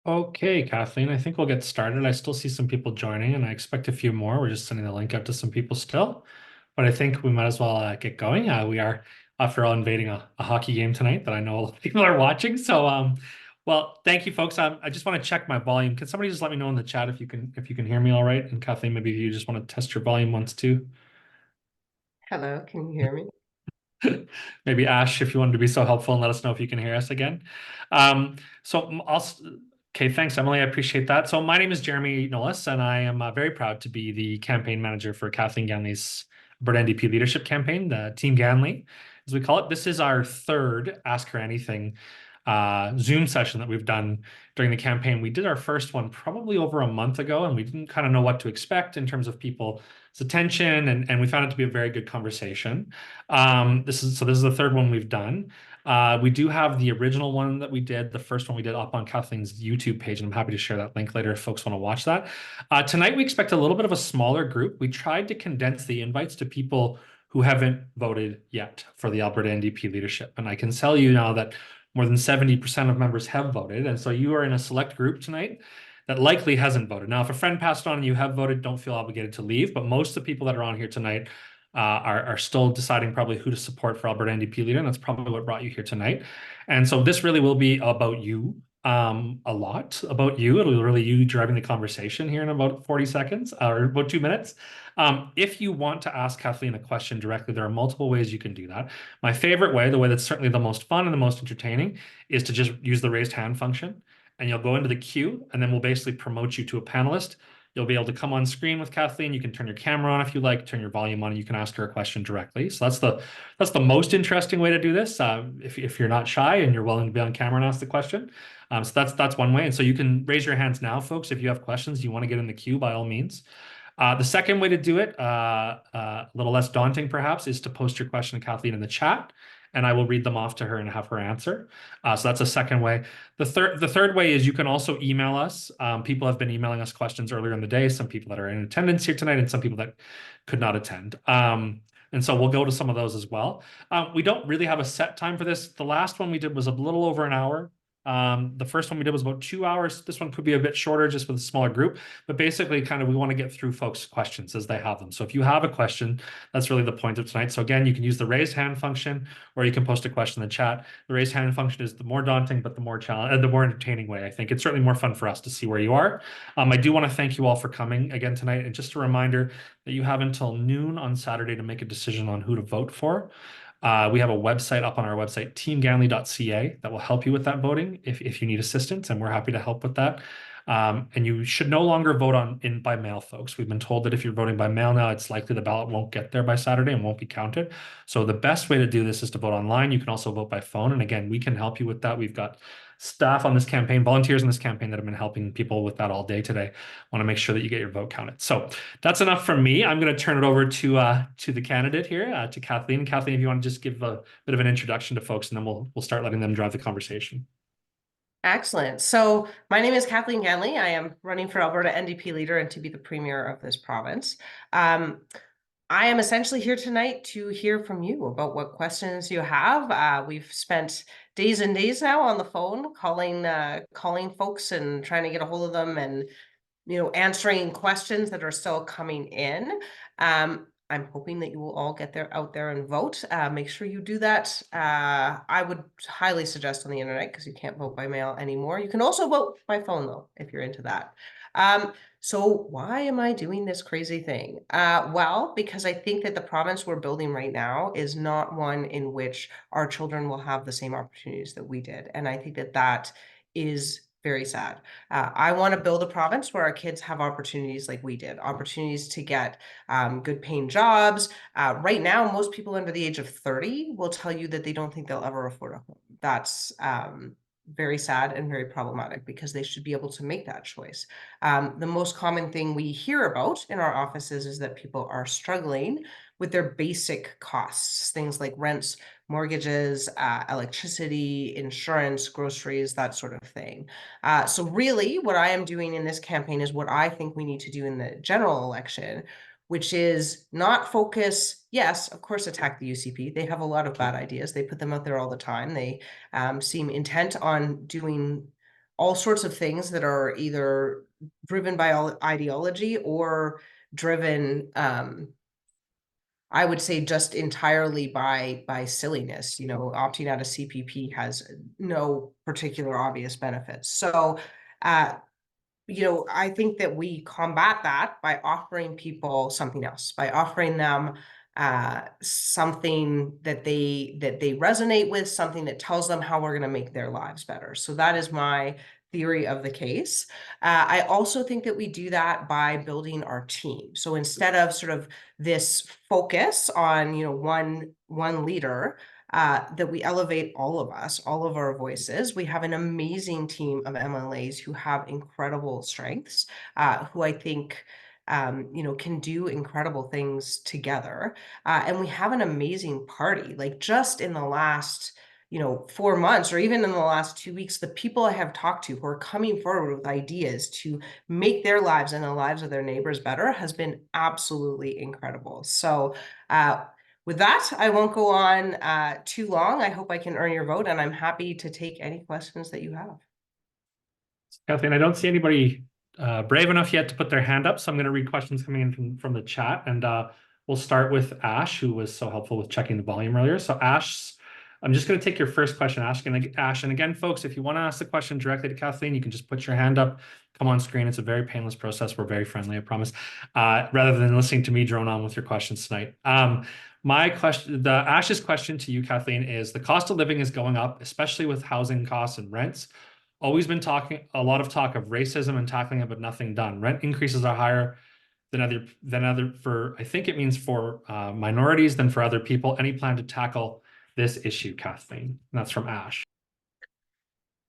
Okay, Kathleen, I think we'll get started. I still see some people joining, and I expect a few more. We're just sending the link out to some people still, but I think we might as well get going. We are, after all, invading a hockey game tonight that I know a lot of people are watching. Well, thank you, folks. I just want to check my volume. Can somebody just let me know in the chat if you can hear me all right? And Kathleen, maybe if you just want to test your volume once too. Hello, can you hear me? Maybe Ash, if you wanted to be so helpful and let us know if you can hear us again. Um, so okay, thanks, Emily. I appreciate that. So my name is Jeremy Nollis, and I am very proud to be the campaign manager for Kathleen Ganley's Alberta NDP leadership campaign, the Team Ganley, as we call it. This is our third Ask Her Anything Zoom session that we've done during the campaign. We did our first one probably over a month ago, and we didn't kind of know what to expect in terms of people's attention, and we found it to be a very good conversation. This is the third one we've done. We do have the original one that we did, the first one we did up on Kathleen's YouTube page, and I'm happy to share that link later if folks want to watch that. Tonight, we expect a little bit of a smaller group. We tried to condense the invites to people who haven't voted yet for the Alberta NDP leadership. And I can tell you now that more than 70% of members have voted. And so you are in a select group tonight that likely hasn't voted. Now, if a friend passed on and you have voted, don't feel obligated to leave. But most of the people that are on here tonight are still deciding probably who to support for Alberta NDP leader. And that's probably what brought you here tonight. And so this really will be about you, a lot about you. It'll be really you driving the conversation here in about 40 seconds or about 2 minutes. If you want to ask Kathleen a question directly, there are multiple ways you can do that. My favorite way, the way that's certainly the most fun and the most entertaining, is to just use the raised hand function. And you'll go into the queue, and then we'll basically promote you to a panelist. You'll be able to come on screen with Kathleen. You can turn your camera on if you like, turn your volume on, and you can ask her a question directly. So that's the most interesting way to do this. If you're not shy and you're willing to be on camera and ask the question. So that's one way. And so you can raise your hands now, folks, if you have questions, you want to get in the queue by all means. The second way to do it, a little less daunting perhaps, is to post your question to Kathleen in the chat, and I will read them off to her and have her answer. So that's a second way. The third way is you can also email us. People have been emailing us questions earlier in the day, some people that are in attendance here tonight and some people that could not attend. And so we'll go to some of those as well. We don't really have a set time for this. The last one we did was a little over an hour. The first one we did was about 2 hours. This one could be a bit shorter just with a smaller group, but basically kind of we want to get through folks' questions as they have them. So if you have a question, that's really the point of tonight. So again, you can use the raise hand function or you can post a question in the chat. The raise hand function is the more daunting, but the more the more entertaining way. I think it's certainly more fun for us to see where you are. I do want to thank you all for coming again tonight. And just a reminder that you have until noon on Saturday to make a decision on who to vote for. We have a website up on our website, teamganley.ca, that will help you with that voting if you need assistance, and we're happy to help with that. And you should no longer vote by mail, folks. We've been told that if you're voting by mail now, it's likely the ballot won't get there by Saturday and won't be counted. So the best way to do this is to vote online. You can also vote by phone. And again, we can help you with that. We've got staff on this campaign, volunteers on this campaign that have been helping people with that all day today. Want to make sure that you get your vote counted. So that's enough from me. I'm going to turn it over to the candidate here, to Kathleen. Kathleen, if you want to just give a bit of an introduction to folks, and then we'll start letting them drive the conversation. Excellent. So my name is Kathleen Ganley. I am running for Alberta NDP leader and to be the premier of this province. I am essentially here tonight to hear from you about what questions you have. We've spent days and days now on the phone calling folks and trying to get a hold of them and answering questions that are still coming in. I'm hoping that you will all get out there and vote. Make sure you do that. I would highly suggest on the internet because you can't vote by mail anymore. You can also vote by phone though, if you're into that. So why am I doing this crazy thing? Well, because I think that the province we're building right now is not one in which our children will have the same opportunities that we did. And I think that that is very sad. I want to build a province where our kids have opportunities like we did, opportunities to get good paying jobs. Right now, most people under the age of 30 will tell you that they don't think they'll ever afford a home. That's very sad and very problematic because they should be able to make that choice. The most common thing we hear about in our offices is that people are struggling with their basic costs, things like rents, mortgages, electricity, insurance, groceries, that sort of thing. So really what I am doing in this campaign is what I think we need to do in the general election, which is not focus, yes, of course, attack the UCP. They have a lot of bad ideas. They put them out there all the time. They seem intent on doing all sorts of things that are either driven by ideology or driven, I would say, just entirely by silliness. You know, opting out of CPP has no particular obvious benefits. So, uh, you know, I think that we combat that by offering people something else, by offering them something that they resonate with, something that tells them how we're going to make their lives better. So that is my theory of the case. I also think that we do that by building our team. So instead of sort of this focus on, you know, one leader, that we elevate all of us, all of our voices. We have an amazing team of MLAs who have incredible strengths, who I think, you know, can do incredible things together. And we have an amazing party. Like just in the last, you know, 4 months or even in the last 2 weeks, the people I have talked to who are coming forward with ideas to make their lives and the lives of their neighbors better has been absolutely incredible. So, with that, I won't go on too long. I hope I can earn your vote, and I'm happy to take any questions that you have. Kathleen, I don't see anybody brave enough yet to put their hand up, so I'm going to read questions coming in from the chat, and we'll start with Ash, who was so helpful with checking the volume earlier. So Ash, I'm just going to take your first question, Ash. And again, folks, if you want to ask the question directly to Kathleen, you can just put your hand up, come on screen. It's a very painless process. We're very friendly, I promise, rather than listening to me drone on with your questions tonight. Ash's question to you, Kathleen, is the cost of living is going up, especially with housing costs and rents. Always been a lot of talk of racism and tackling it, but nothing done. Rent increases are higher than other for, I think it means for minorities than for other people. Any plan to tackle this issue, Kathleen? And that's from Ash.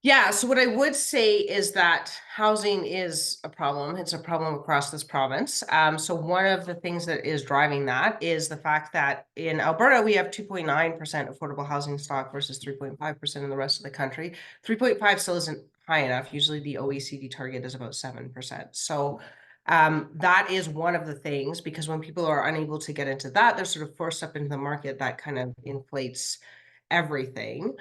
Yeah, so what I would say is that housing is a problem. It's a problem across this province. So one of the things that is driving that is the fact that in Alberta, we have 2.9% affordable housing stock versus 3.5% in the rest of the country. 3.5 still isn't high enough. Usually the OECD target is about 7%. So that is one of the things, because when people are unable to get into that, they're sort of forced up into the market. That kind of inflates everything.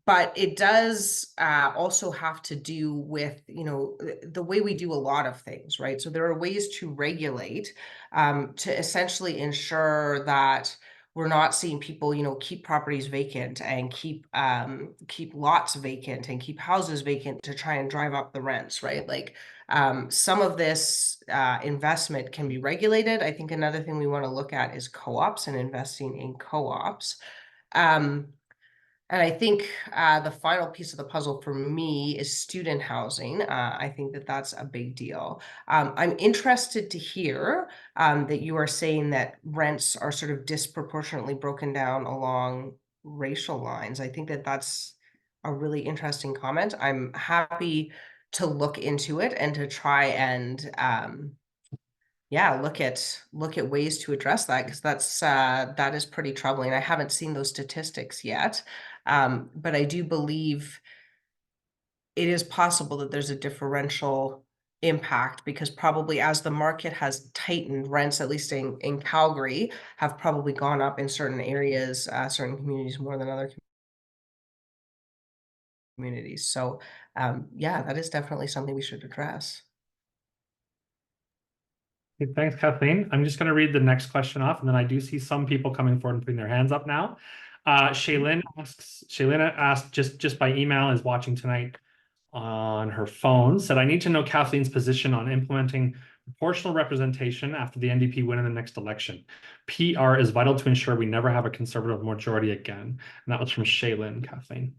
But it does also have to do with, you know, the way we do a lot of things, right? So there are ways to regulate to essentially ensure that we're not seeing people, you know, keep properties vacant and keep lots vacant and keep houses vacant to try and drive up the rents, right? Like some of this investment can be regulated. I think another thing we want to look at is co-ops and investing in co-ops. And I think the final piece of the puzzle for me is student housing. I think that that's a big deal. I'm interested to hear that you are saying that rents are sort of disproportionately broken down along racial lines. I think that that's a really interesting comment. I'm happy to look into it and to try and yeah, look at ways to address that, because that is pretty troubling. I haven't seen those statistics yet, but I do believe it is possible that there's a differential impact, because probably as the market has tightened, rents, at least in Calgary, have probably gone up in certain areas, certain communities more than other communities. So yeah, that is definitely something we should address. Okay, thanks, Kathleen. I'm just going to read the next question off, and then I do see some people coming forward and putting their hands up now. Shaylin asked just by email, is watching tonight on her phone, said, I need to know Kathleen's position on implementing proportional representation after the NDP win in the next election. PR is vital to ensure we never have a Conservative majority again. And that was from Shaylin, Kathleen.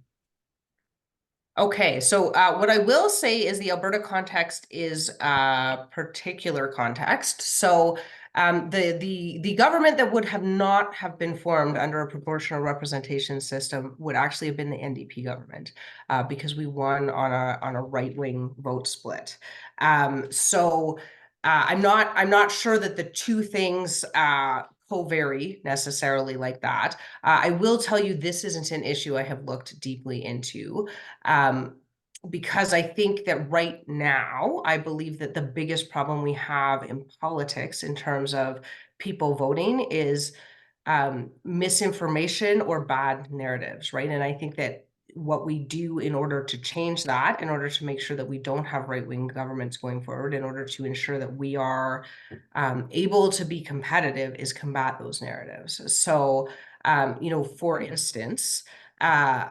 Okay, so what I will say is the Alberta context is a particular context. So the government that would have not have been formed under a proportional representation system would actually have been the NDP government, because we won on a right-wing vote split. So I'm not sure that the two things co-vary necessarily like that. I will tell you this isn't an issue I have looked deeply into, because I think that right now, I believe that the biggest problem we have in politics in terms of people voting is misinformation or bad narratives, right? And I think that what we do in order to change that, in order to make sure that we don't have right-wing governments going forward, in order to ensure that we are able to be competitive, is combat those narratives. So, for instance, uh,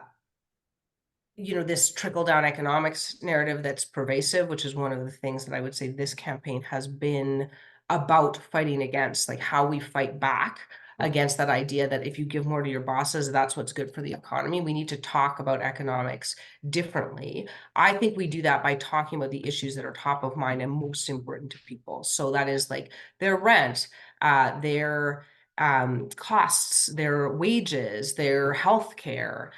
this trickle down economics narrative that's pervasive, which is one of the things that I would say this campaign has been about fighting against, like how we fight back against that idea that if you give more to your bosses, that's what's good for the economy. We need to talk about economics differently. I think we do that by talking about the issues that are top of mind and most important to people. So that is like their rent, their costs, their wages, their health care,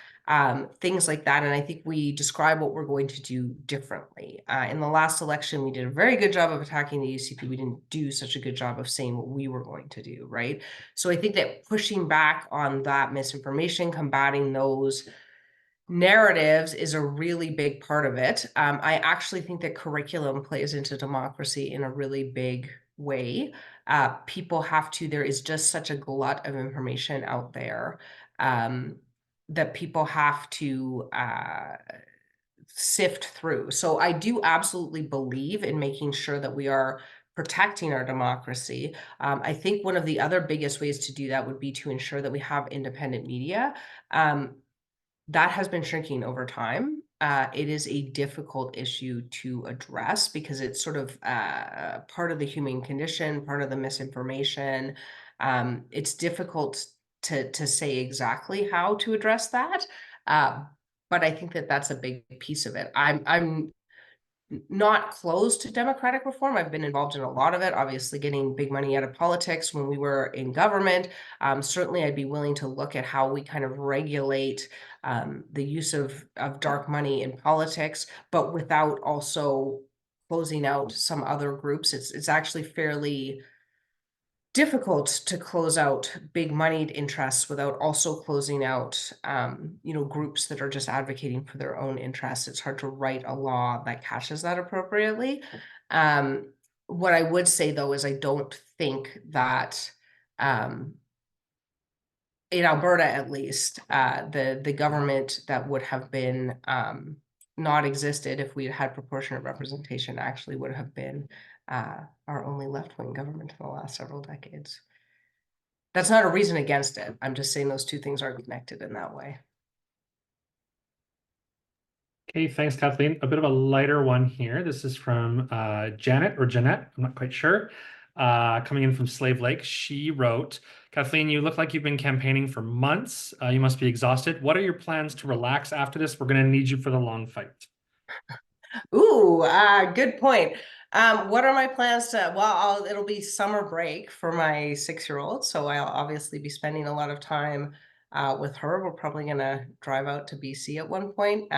things like that. And I think we describe what we're going to do differently. In the last election, we did a very good job of attacking the UCP. We didn't do such a good job of saying what we were going to do, right? So I think that pushing back on that misinformation, combating those narratives is a really big part of it. I actually think that curriculum plays into democracy in a really big way. People have to, there is just such a glut of information out there. That people have to sift through. So I do absolutely believe in making sure that we are protecting our democracy. I think one of the other biggest ways to do that would be to ensure that we have independent media. That has been shrinking over time. It is a difficult issue to address because it's sort of part of the human condition, part of the misinformation. It's difficult to say exactly how to address that, uh, but I think that that's a big piece of it. I'm not closed to democratic reform. I've been involved in a lot of it, obviously getting big money out of politics when we were in government. Certainly, I'd be willing to look at how we kind of regulate the use of dark money in politics, but without also closing out some other groups. It's actually fairly difficult to close out big moneyed interests without also closing out groups that are just advocating for their own interests. It's hard to write a law that catches that appropriately. What I would say though is I don't think that in Alberta at least, the government that would have been not existed if we had proportionate representation actually would have been our only left-wing government in the last several decades. That's not a reason against it. I'm just saying those two things are connected in that way. Okay, thanks, Kathleen. A bit of a lighter one here. This is from Janet or Jeanette, I'm not quite sure. Coming in from Slave Lake, she wrote, Kathleen, you look like you've been campaigning for months. You must be exhausted. What are your plans to relax after this? We're going to need you for the long fight. Ooh, good point. What are my plans to, well, it'll be summer break for my 6-year-old, so I'll obviously be spending a lot of time with her. We're probably gonna drive out to BC at one point.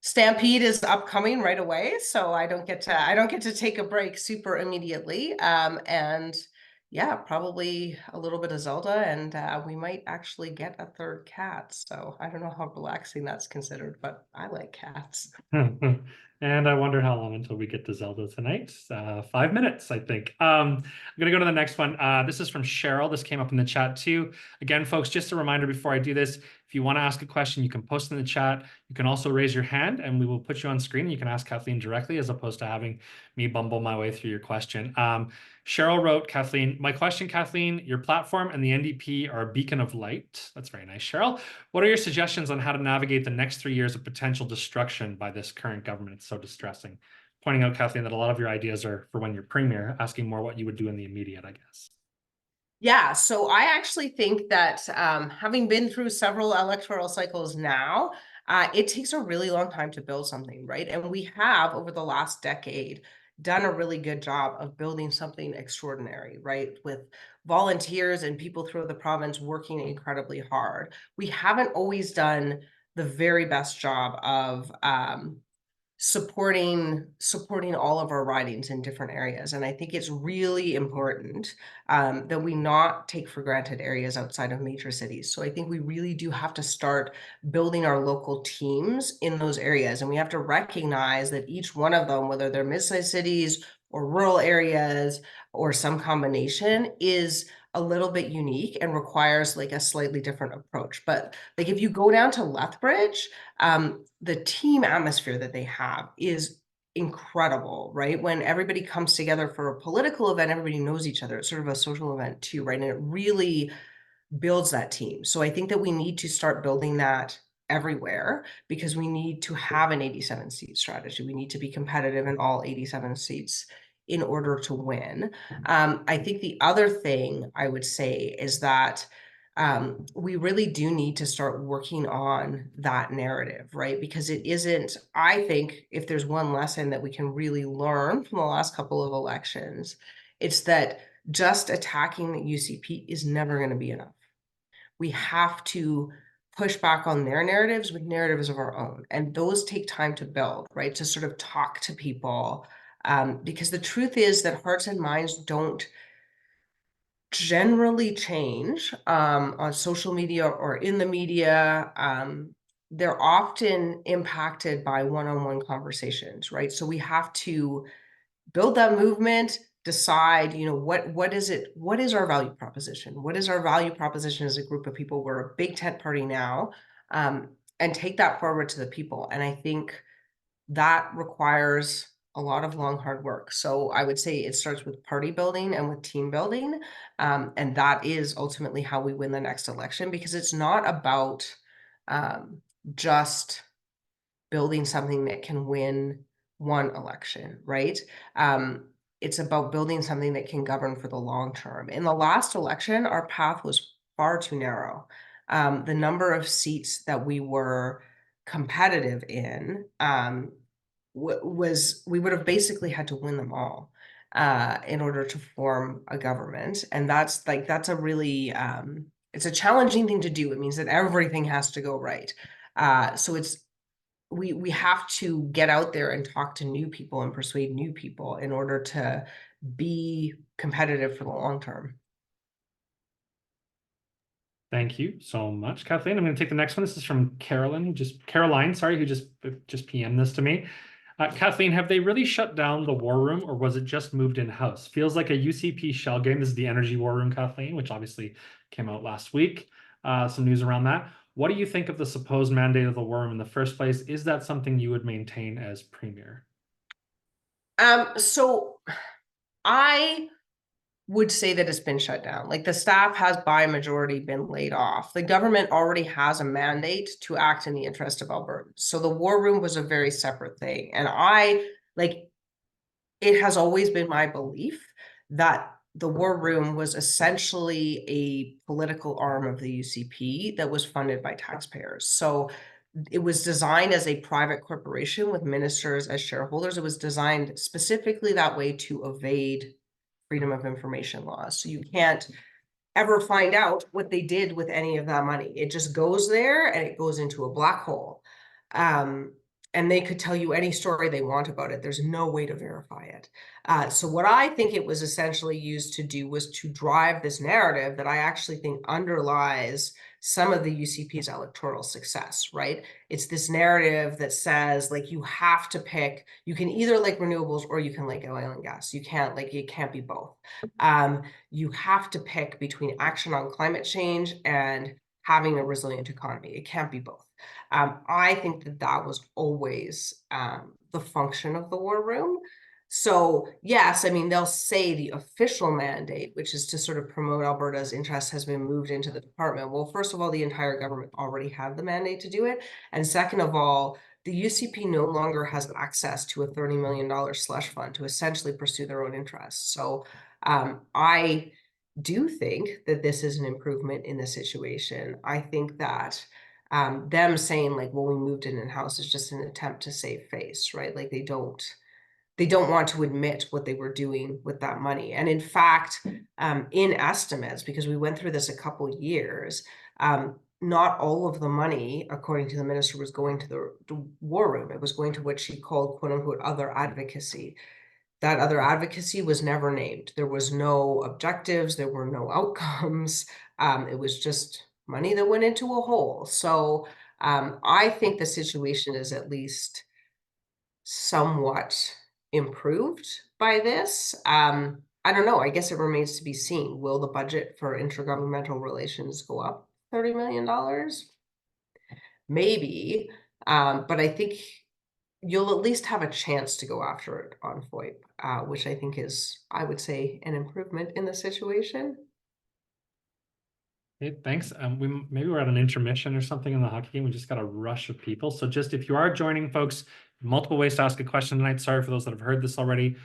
Stampede is upcoming right away, so I don't get to take a break super immediately. And yeah, probably a little bit of Zelda, and we might actually get a third cat. So I don't know how relaxing that's considered, but I like cats. And I wonder how long until we get to Zelda tonight. 5 minutes, I think. I'm gonna go to the next one. This is from Cheryl. This came up in the chat too. Again, folks, just a reminder before I do this, if you want to ask a question, you can post in the chat. You can also raise your hand and we will put you on screen and you can ask Kathleen directly as opposed to having me bumble my way through your question. Cheryl wrote, Kathleen, my question, Kathleen, your platform and the NDP are a beacon of light. That's very nice, Cheryl. What are your suggestions on how to navigate the next 3 years of potential destruction by this current government? It's so distressing. Pointing out, Kathleen, that a lot of your ideas are for when you're premier, asking more what you would do in the immediate, I guess. Yeah, so I actually think that having been through several electoral cycles now, it takes a really long time to build something, right? And we have, over the last decade, done a really good job of building something extraordinary, right? With volunteers and people throughout the province working incredibly hard. We haven't always done the very best job of supporting all of our ridings in different areas. And I think it's really important that we not take for granted areas outside of major cities. So I think we really do have to start building our local teams in those areas. And we have to recognize that each one of them, whether they're mid-sized cities or rural areas or some combination, is a little bit unique and requires like a slightly different approach. But like if you go down to Lethbridge, the team atmosphere that they have is incredible, right? When everybody comes together for a political event, everybody knows each other. It's sort of a social event too, right? And it really builds that team. So I think that we need to start building that everywhere because we need to have an 87 seat strategy. We need to be competitive in all 87 seats in order to win. I think the other thing I would say is that we really do need to start working on that narrative, right? Because it isn't, I think, if there's one lesson that we can really learn from the last couple of elections, it's that just attacking the UCP is never going to be enough. We have to push back on their narratives with narratives of our own. And those take time to build, right? To sort of talk to people. Because the truth is that hearts and minds don't generally change on social media or in the media. They're often impacted by one-on-one conversations, right? So we have to build that movement, decide, what is it, what is our value proposition? What is our value proposition as a group of people? We're a big tent party now, and take that forward to the people. And I think that requires a lot of long, hard work. So I would say it starts with party building and with team building. And that is ultimately how we win the next election, because it's not about just building something that can win one election, right? It's about building something that can govern for the long term. In the last election, our path was far too narrow. The number of seats that we were competitive in was we would have basically had to win them all in order to form a government. And that's a really it's a challenging thing to do. It means that everything has to go right. So we have to get out there and talk to new people and persuade new people in order to be competitive for the long term. Thank you so much, Kathleen. I'm going to take the next one. This is from Caroline, sorry, who just PM'd this to me. Kathleen, have they really shut down the war room, or was it just moved in-house? Feels like a UCP shell game. This is the energy war room, Kathleen, which obviously came out last week. Some news around that. What do you think of the supposed mandate of the war room in the first place? Is that something you would maintain as premier? So I would say that it's been shut down. Like the staff has by majority been laid off. The government already has a mandate to act in the interest of Alberta. So the war room was a very separate thing. And it has always been my belief that the war room was essentially a political arm of the UCP that was funded by taxpayers. So it was designed as a private corporation with ministers as shareholders. It was designed specifically that way to evade freedom of information laws. So you can't ever find out what they did with any of that money. It just goes there and it goes into a black hole. And they could tell you any story they want about it. There's no way to verify it. So what I think it was essentially used to do was to drive this narrative that I actually think underlies some of the UCP's electoral success, right? It's this narrative that says, like, you have to pick, you can either like renewables or you can like oil and gas. You can't, like, it can't be both. You have to pick between action on climate change and having a resilient economy. It can't be both. I think that was always the function of the war room. So yes, I mean, they'll say the official mandate, which is to sort of promote Alberta's interests, has been moved into the department. Well, first of all, the entire government already had the mandate to do it. And second of all, the UCP no longer has access to a $30 million slush fund to essentially pursue their own interests. So I do think that this is an improvement in the situation. I think that them saying like, well, we moved it in-house is just an attempt to save face, right? Like they don't want to admit what they were doing with that money. And in fact, in estimates, because we went through this a couple years, not all of the money, according to the minister, was going to the war room. It was going to what she called, quote unquote, other advocacy. That other advocacy was never named. There was no objectives. There were no outcomes. It was just money that went into a hole. So I think the situation is at least somewhat improved by this. I don't know. I guess it remains to be seen. Will the budget for intergovernmental relations go up $30 million? Maybe. But I think you'll at least have a chance to go after it on FOIP, which I think is, I would say, an improvement in the situation. Okay, thanks. Maybe we're at an intermission or something in the hockey game. We just got a rush of people. So just if you are joining, folks, multiple ways to ask a question tonight. Sorry for those that have heard this already. You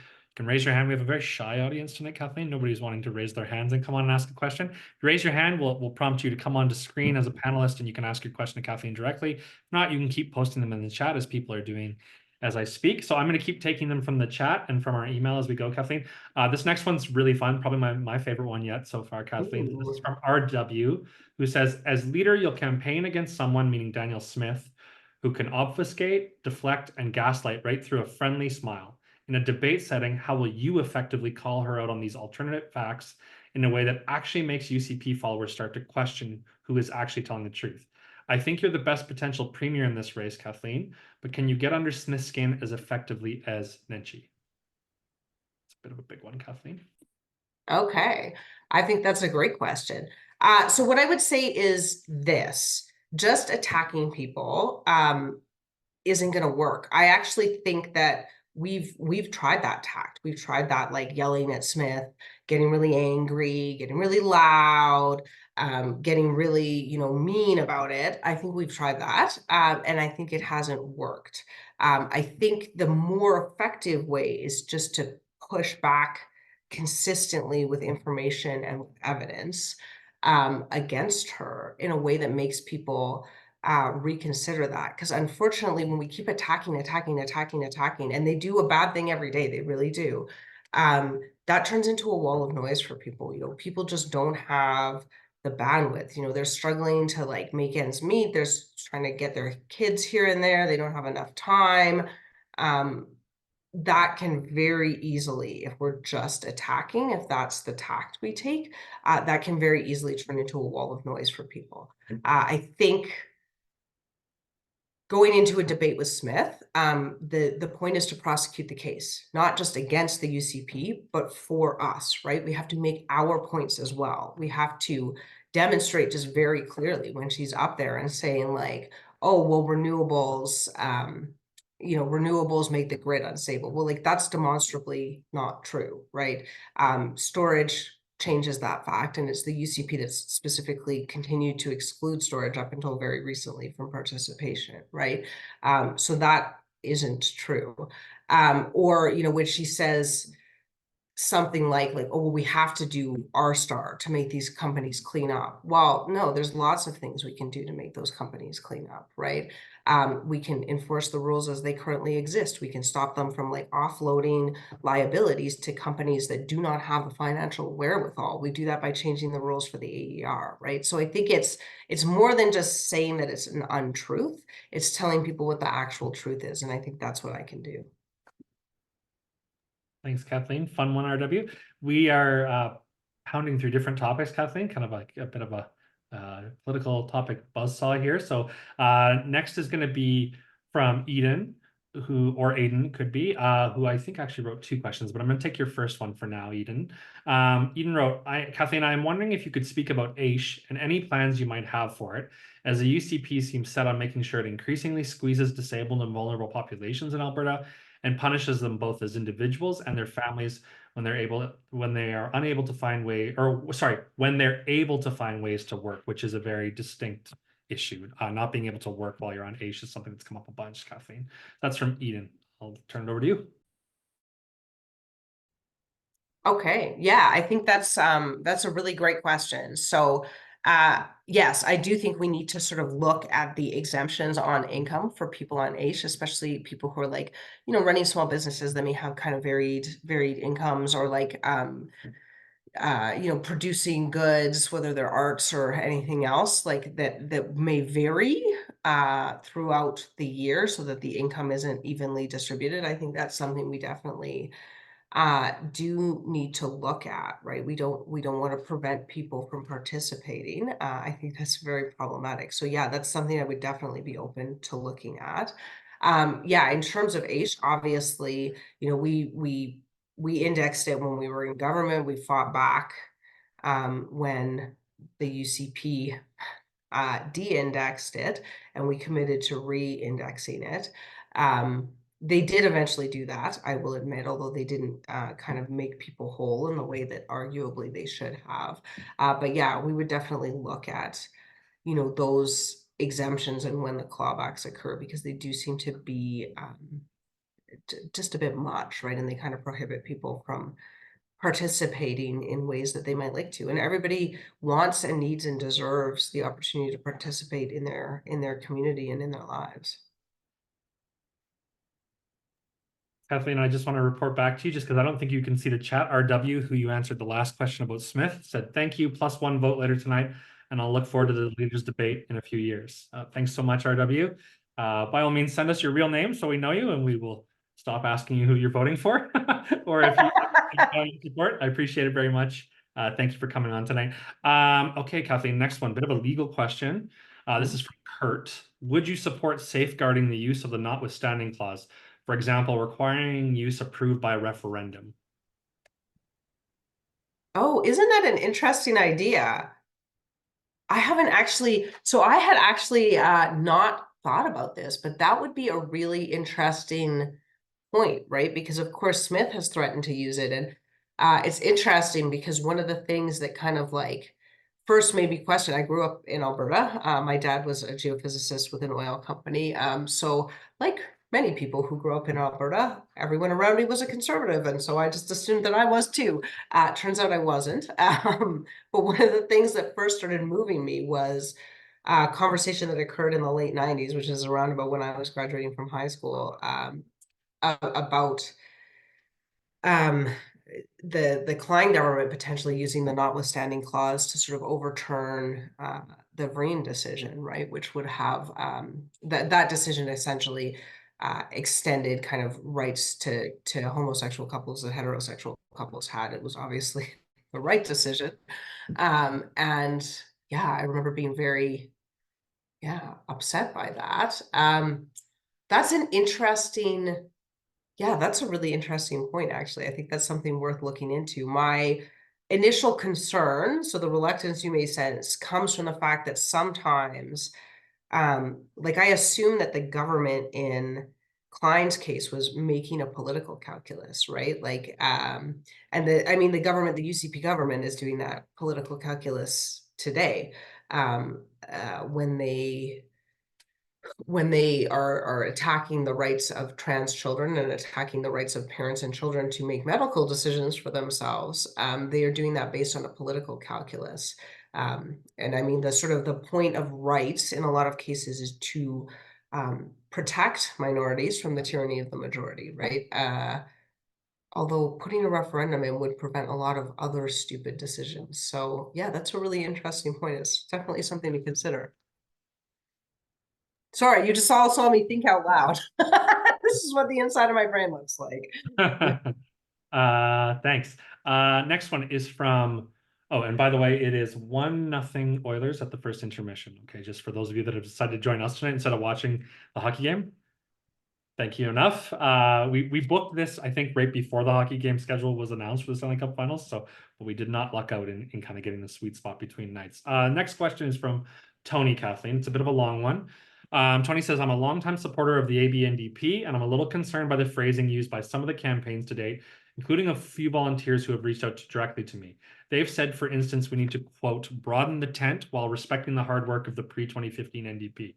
can raise your hand. We have a very shy audience tonight, Kathleen. Nobody's wanting to raise their hands and come on and ask a question. If you raise your hand, we'll prompt you to come onto screen as a panelist, and you can ask your question to Kathleen directly. If not, you can keep posting them in the chat as people are doing as I speak. So I'm going to keep taking them from the chat and from our email as we go, Kathleen. This next one's really fun, probably my favorite one yet so far, Kathleen. This is from RW, who says, as leader, you'll campaign against someone, meaning Daniel Smith, who can obfuscate, deflect, and gaslight right through a friendly smile. In a debate setting, how will you effectively call her out on these alternative facts in a way that actually makes UCP followers start to question who is actually telling the truth? I think you're the best potential premier in this race, Kathleen, but can you get under Smith's skin as effectively as Nenshi? It's a bit of a big one, Kathleen. Okay, I think that's a great question. So what I would say is this: just attacking people isn't going to work. I actually think that we've tried that tact. We've tried that, like yelling at Smith, getting really angry, getting really loud, getting really, mean about it. I think we've tried that, and I think it hasn't worked. I think the more effective way is just to push back consistently with information and with evidence against her in a way that makes people reconsider that. Because unfortunately, when we keep attacking, and they do a bad thing every day, they really do, that turns into a wall of noise for people. People just don't have the bandwidth. They're struggling to like make ends meet. They're trying to get their kids here and there. They don't have enough time. That can very easily, if we're just attacking, if that's the tact we take, that can very easily turn into a wall of noise for people. I think going into a debate with Smith, the point is to prosecute the case, not just against the UCP, but for us, right? We have to make our points as well. We have to demonstrate just very clearly when she's up there and saying like, oh, well, renewables make the grid unstable. Well, like that's demonstrably not true, right? Storage changes that fact, and it's the UCP that's specifically continued to exclude storage up until very recently from participation, right? So that isn't true. Or, when she says something like, oh, well, we have to do R-Star to make these companies clean up. Well, no, there's lots of things we can do to make those companies clean up, right? We can enforce the rules as they currently exist. We can stop them from like offloading liabilities to companies that do not have the financial wherewithal. We do that by changing the rules for the AER, right? So I think it's more than just saying that it's an untruth. It's telling people what the actual truth is. And I think that's what I can do. Thanks, Kathleen. Fun one, RW. We are pounding through different topics, Kathleen, kind of like a bit of a political topic buzzsaw here. So next is going to be from Eden, or Aiden could be, who I think actually wrote two questions, but I'm going to take your first one for now, Eden. Eden wrote, Kathleen, I am wondering if you could speak about AISH and any plans you might have for it, as the UCP seems set on making sure it increasingly squeezes disabled and vulnerable populations in Alberta and punishes them both as individuals and their families when they're able to find ways to work, which is a very distinct issue. Not being able to work while you're on AISH is something that's come up a bunch, Kathleen. That's from Eden. I'll turn it over to you. Okay, yeah, I think that's a really great question. So yes, I do think we need to sort of look at the exemptions on income for people on AISH, especially people who are like, running small businesses that may have kind of varied incomes, or like producing goods, whether they're arts or anything else like that may vary throughout the year so that the income isn't evenly distributed. I think that's something we definitely do need to look at, right? We don't want to prevent people from participating. I think that's very problematic. So yeah, that's something I would definitely be open to looking at. Yeah, in terms of AISH, obviously, we we indexed it when we were in government. We fought back when the UCP de-indexed it, and we committed to re-indexing it. They did eventually do that, I will admit, although they didn't kind of make people whole in the way that arguably they should have. But yeah, we would definitely look at, those exemptions and when the clawbacks occur, because they do seem to be just a bit much, right? And they kind of prohibit people from participating in ways that they might like to. And everybody wants and needs and deserves the opportunity to participate in their community and in their lives. Kathleen, I just want to report back to you just because I don't think you can see the chat. RW, who you answered the last question about Smith, said thank you, +1 vote later tonight, and I'll look forward to the leaders debate in a few years. Thanks so much, RW. By all means, send us your real name so we know you and we will stop asking you who you're voting for. Or if you support, I appreciate it very much. Thank you for coming on tonight. Okay, Kathleen, next one, bit of a legal question. This is from Kurt. Would you support safeguarding the use of the notwithstanding clause? For example, requiring use approved by referendum. Oh, isn't that an interesting idea? I haven't actually, so I had actually not thought about this, but that would be a really interesting point, right? Because of course Smith has threatened to use it, and it's interesting because one of the things that kind of like first made me question, I grew up in Alberta. My dad was a geophysicist with an oil company. So like many people who grew up in Alberta, everyone around me was a conservative. And so I just assumed that I was too. Turns out I wasn't. But one of the things that first started moving me was a conversation that occurred in the late 90s, which is around about when I was graduating from high school, about the Klein government potentially using the notwithstanding clause to sort of overturn the Vreen decision, right? Which would have that decision essentially extended kind of rights to homosexual couples that heterosexual couples had. It was obviously the right decision. And yeah, I remember being very, upset by that. That's an interesting, yeah, that's a really interesting point, actually. I think that's something worth looking into. My initial concern, so the reluctance you may sense, comes from the fact that sometimes, like I assume that the government in Klein's case was making a political calculus, right? Like, and the government, the UCP government is doing that political calculus today, when they are attacking the rights of trans children and attacking the rights of parents and children to make medical decisions for themselves. They are doing that based on a political calculus. And I mean, the sort of the point of rights in a lot of cases is to protect minorities from the tyranny of the majority, right? Although putting a referendum in would prevent a lot of other stupid decisions. So yeah, that's a really interesting point. It's definitely something to consider. Sorry, you just all saw me think out loud. This is what the inside of my brain looks like. Thanks. Next one is from, oh, and by the way, it is 1-0 Oilers at the first intermission. Okay, just for those of you that have decided to join us tonight instead of watching the hockey game. Thank you enough. We booked this, I think, right before the hockey game schedule was announced for the Stanley Cup Finals, but we did not luck out in kind of getting the sweet spot between nights. Next question is from Tony, Kathleen. It's a bit of a long one. Tony says, I'm a longtime supporter of the ABNDP, and I'm a little concerned by the phrasing used by some of the campaigns to date, including a few volunteers who have reached out directly to me. They've said, for instance, we need to, quote, broaden the tent while respecting the hard work of the pre-2015 NDP.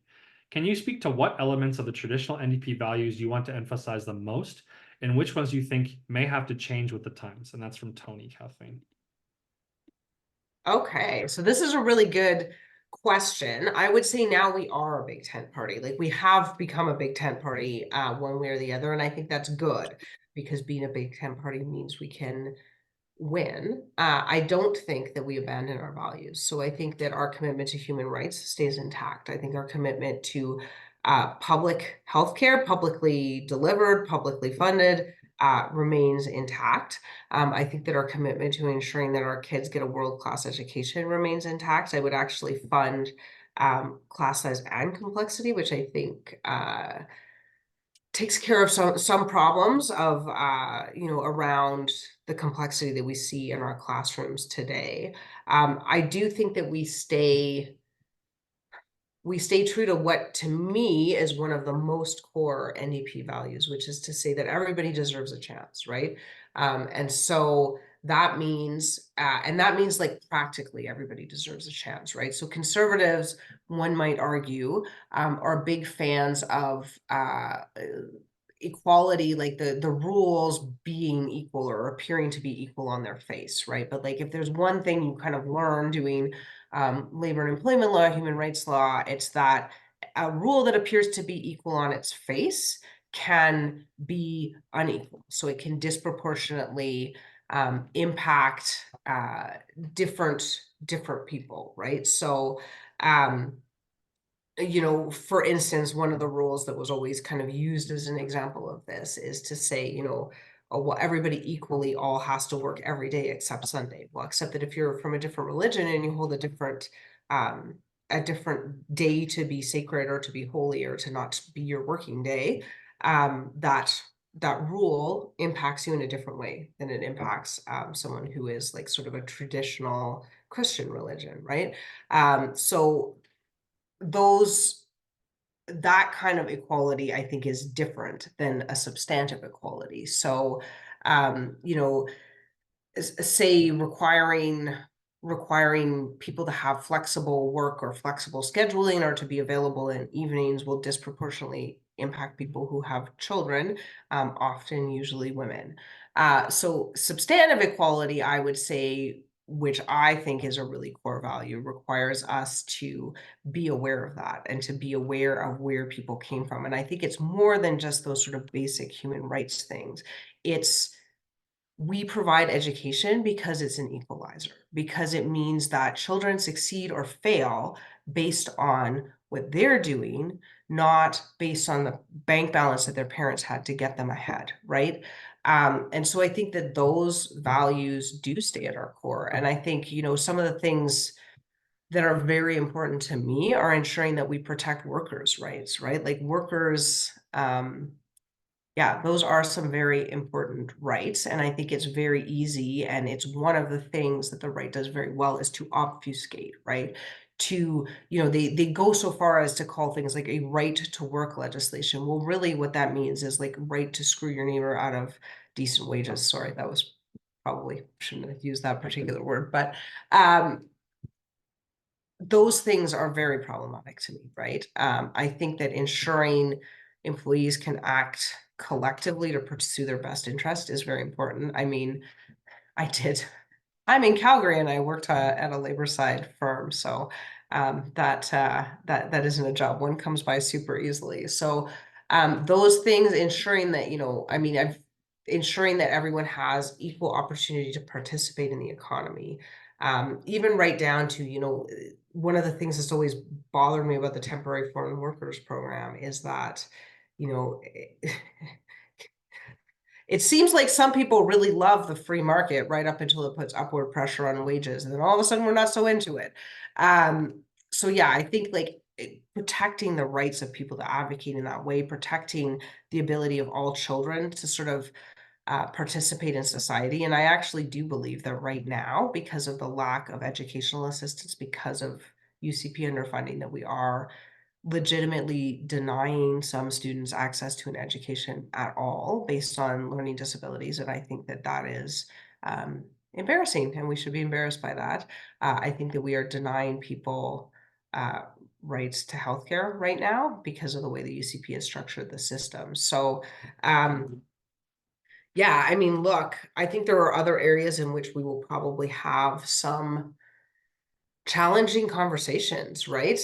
Can you speak to what elements of the traditional NDP values you want to emphasize the most, and which ones you think may have to change with the times? And that's from Tony, Kathleen. Okay, so this is a really good question. I would say now we are a big tent party. Like we have become a big tent party one way or the other. And I think that's good because being a big tent party means we can win. I don't think that we abandon our values. So I think that our commitment to human rights stays intact. I think our commitment to public healthcare, publicly delivered, publicly funded, remains intact. I think that our commitment to ensuring that our kids get a world-class education remains intact. I would actually fund class size and complexity, which I think takes care of some problems of around the complexity that we see in our classrooms today. I do think that we stay true to what to me is one of the most core NDP values, which is to say that everybody deserves a chance, right? And so that means like practically everybody deserves a chance, right? So conservatives, one might argue, are big fans of equality, like the rules being equal or appearing to be equal on their face, right? But like if there's one thing you kind of learn doing labor and employment law, human rights law, it's that a rule that appears to be equal on its face can be unequal. So it can disproportionately impact different people, right? So um, for instance, one of the rules that was always kind of used as an example of this is to say, oh, well, everybody equally all has to work every day except Sunday. Well, except that if you're from a different religion and you hold um, a different day to be sacred or to be holy or to not be your working day, that rule impacts you in a different way than it impacts someone who is like sort of a traditional Christian religion, right? So those that kind of equality, I think, is different than a substantive equality. So, say requiring people to have flexible work or flexible scheduling or to be available in evenings will disproportionately impact people who have children, often usually women. So substantive equality, I would say, which I think is a really core value, requires us to be aware of that and to be aware of where people came from. And I think it's more than just those sort of basic human rights things. It's we provide education because it's an equalizer, because it means that children succeed or fail based on what they're doing, not based on the bank balance that their parents had to get them ahead, right? And so I think that those values do stay at our core. And I think, some of the things that are very important to me are ensuring that we protect workers' rights, right? Like workers, yeah, those are some very important rights. And I think it's very easy. And it's one of the things that the right does very well is to obfuscate, right? They go so far as to call things like a right to work legislation. Well, really what that means is like right to screw your neighbor out of decent wages. Sorry, that was probably shouldn't have used that particular word, but those things are very problematic to me, right? I think that ensuring employees can act collectively to pursue their best interest is very important. I mean, I'm in Calgary and I worked at a labor side firm, so that isn't a job one comes by super easily. So those things, ensuring that ensuring that everyone has equal opportunity to participate in the economy, even right down to one of the things that's always bothered me about the temporary foreign workers program is that you know it seems like some people really love the free market right up until it puts upward pressure on wages, and then all of a sudden we're not so into it. So yeah, I think like protecting the rights of people to advocate in that way, protecting the ability of all children to sort of participate in society. And I actually do believe that right now, because of the lack of educational assistance, because of UCP underfunding, that we are legitimately denying some students access to an education at all based on learning disabilities. And I think that that is embarrassing, and we should be embarrassed by that. I think that we are denying people uh, rights to healthcare right now because of the way the UCP has structured the system. So, yeah, I mean, look, I think there are other areas in which we will probably have some challenging conversations, right?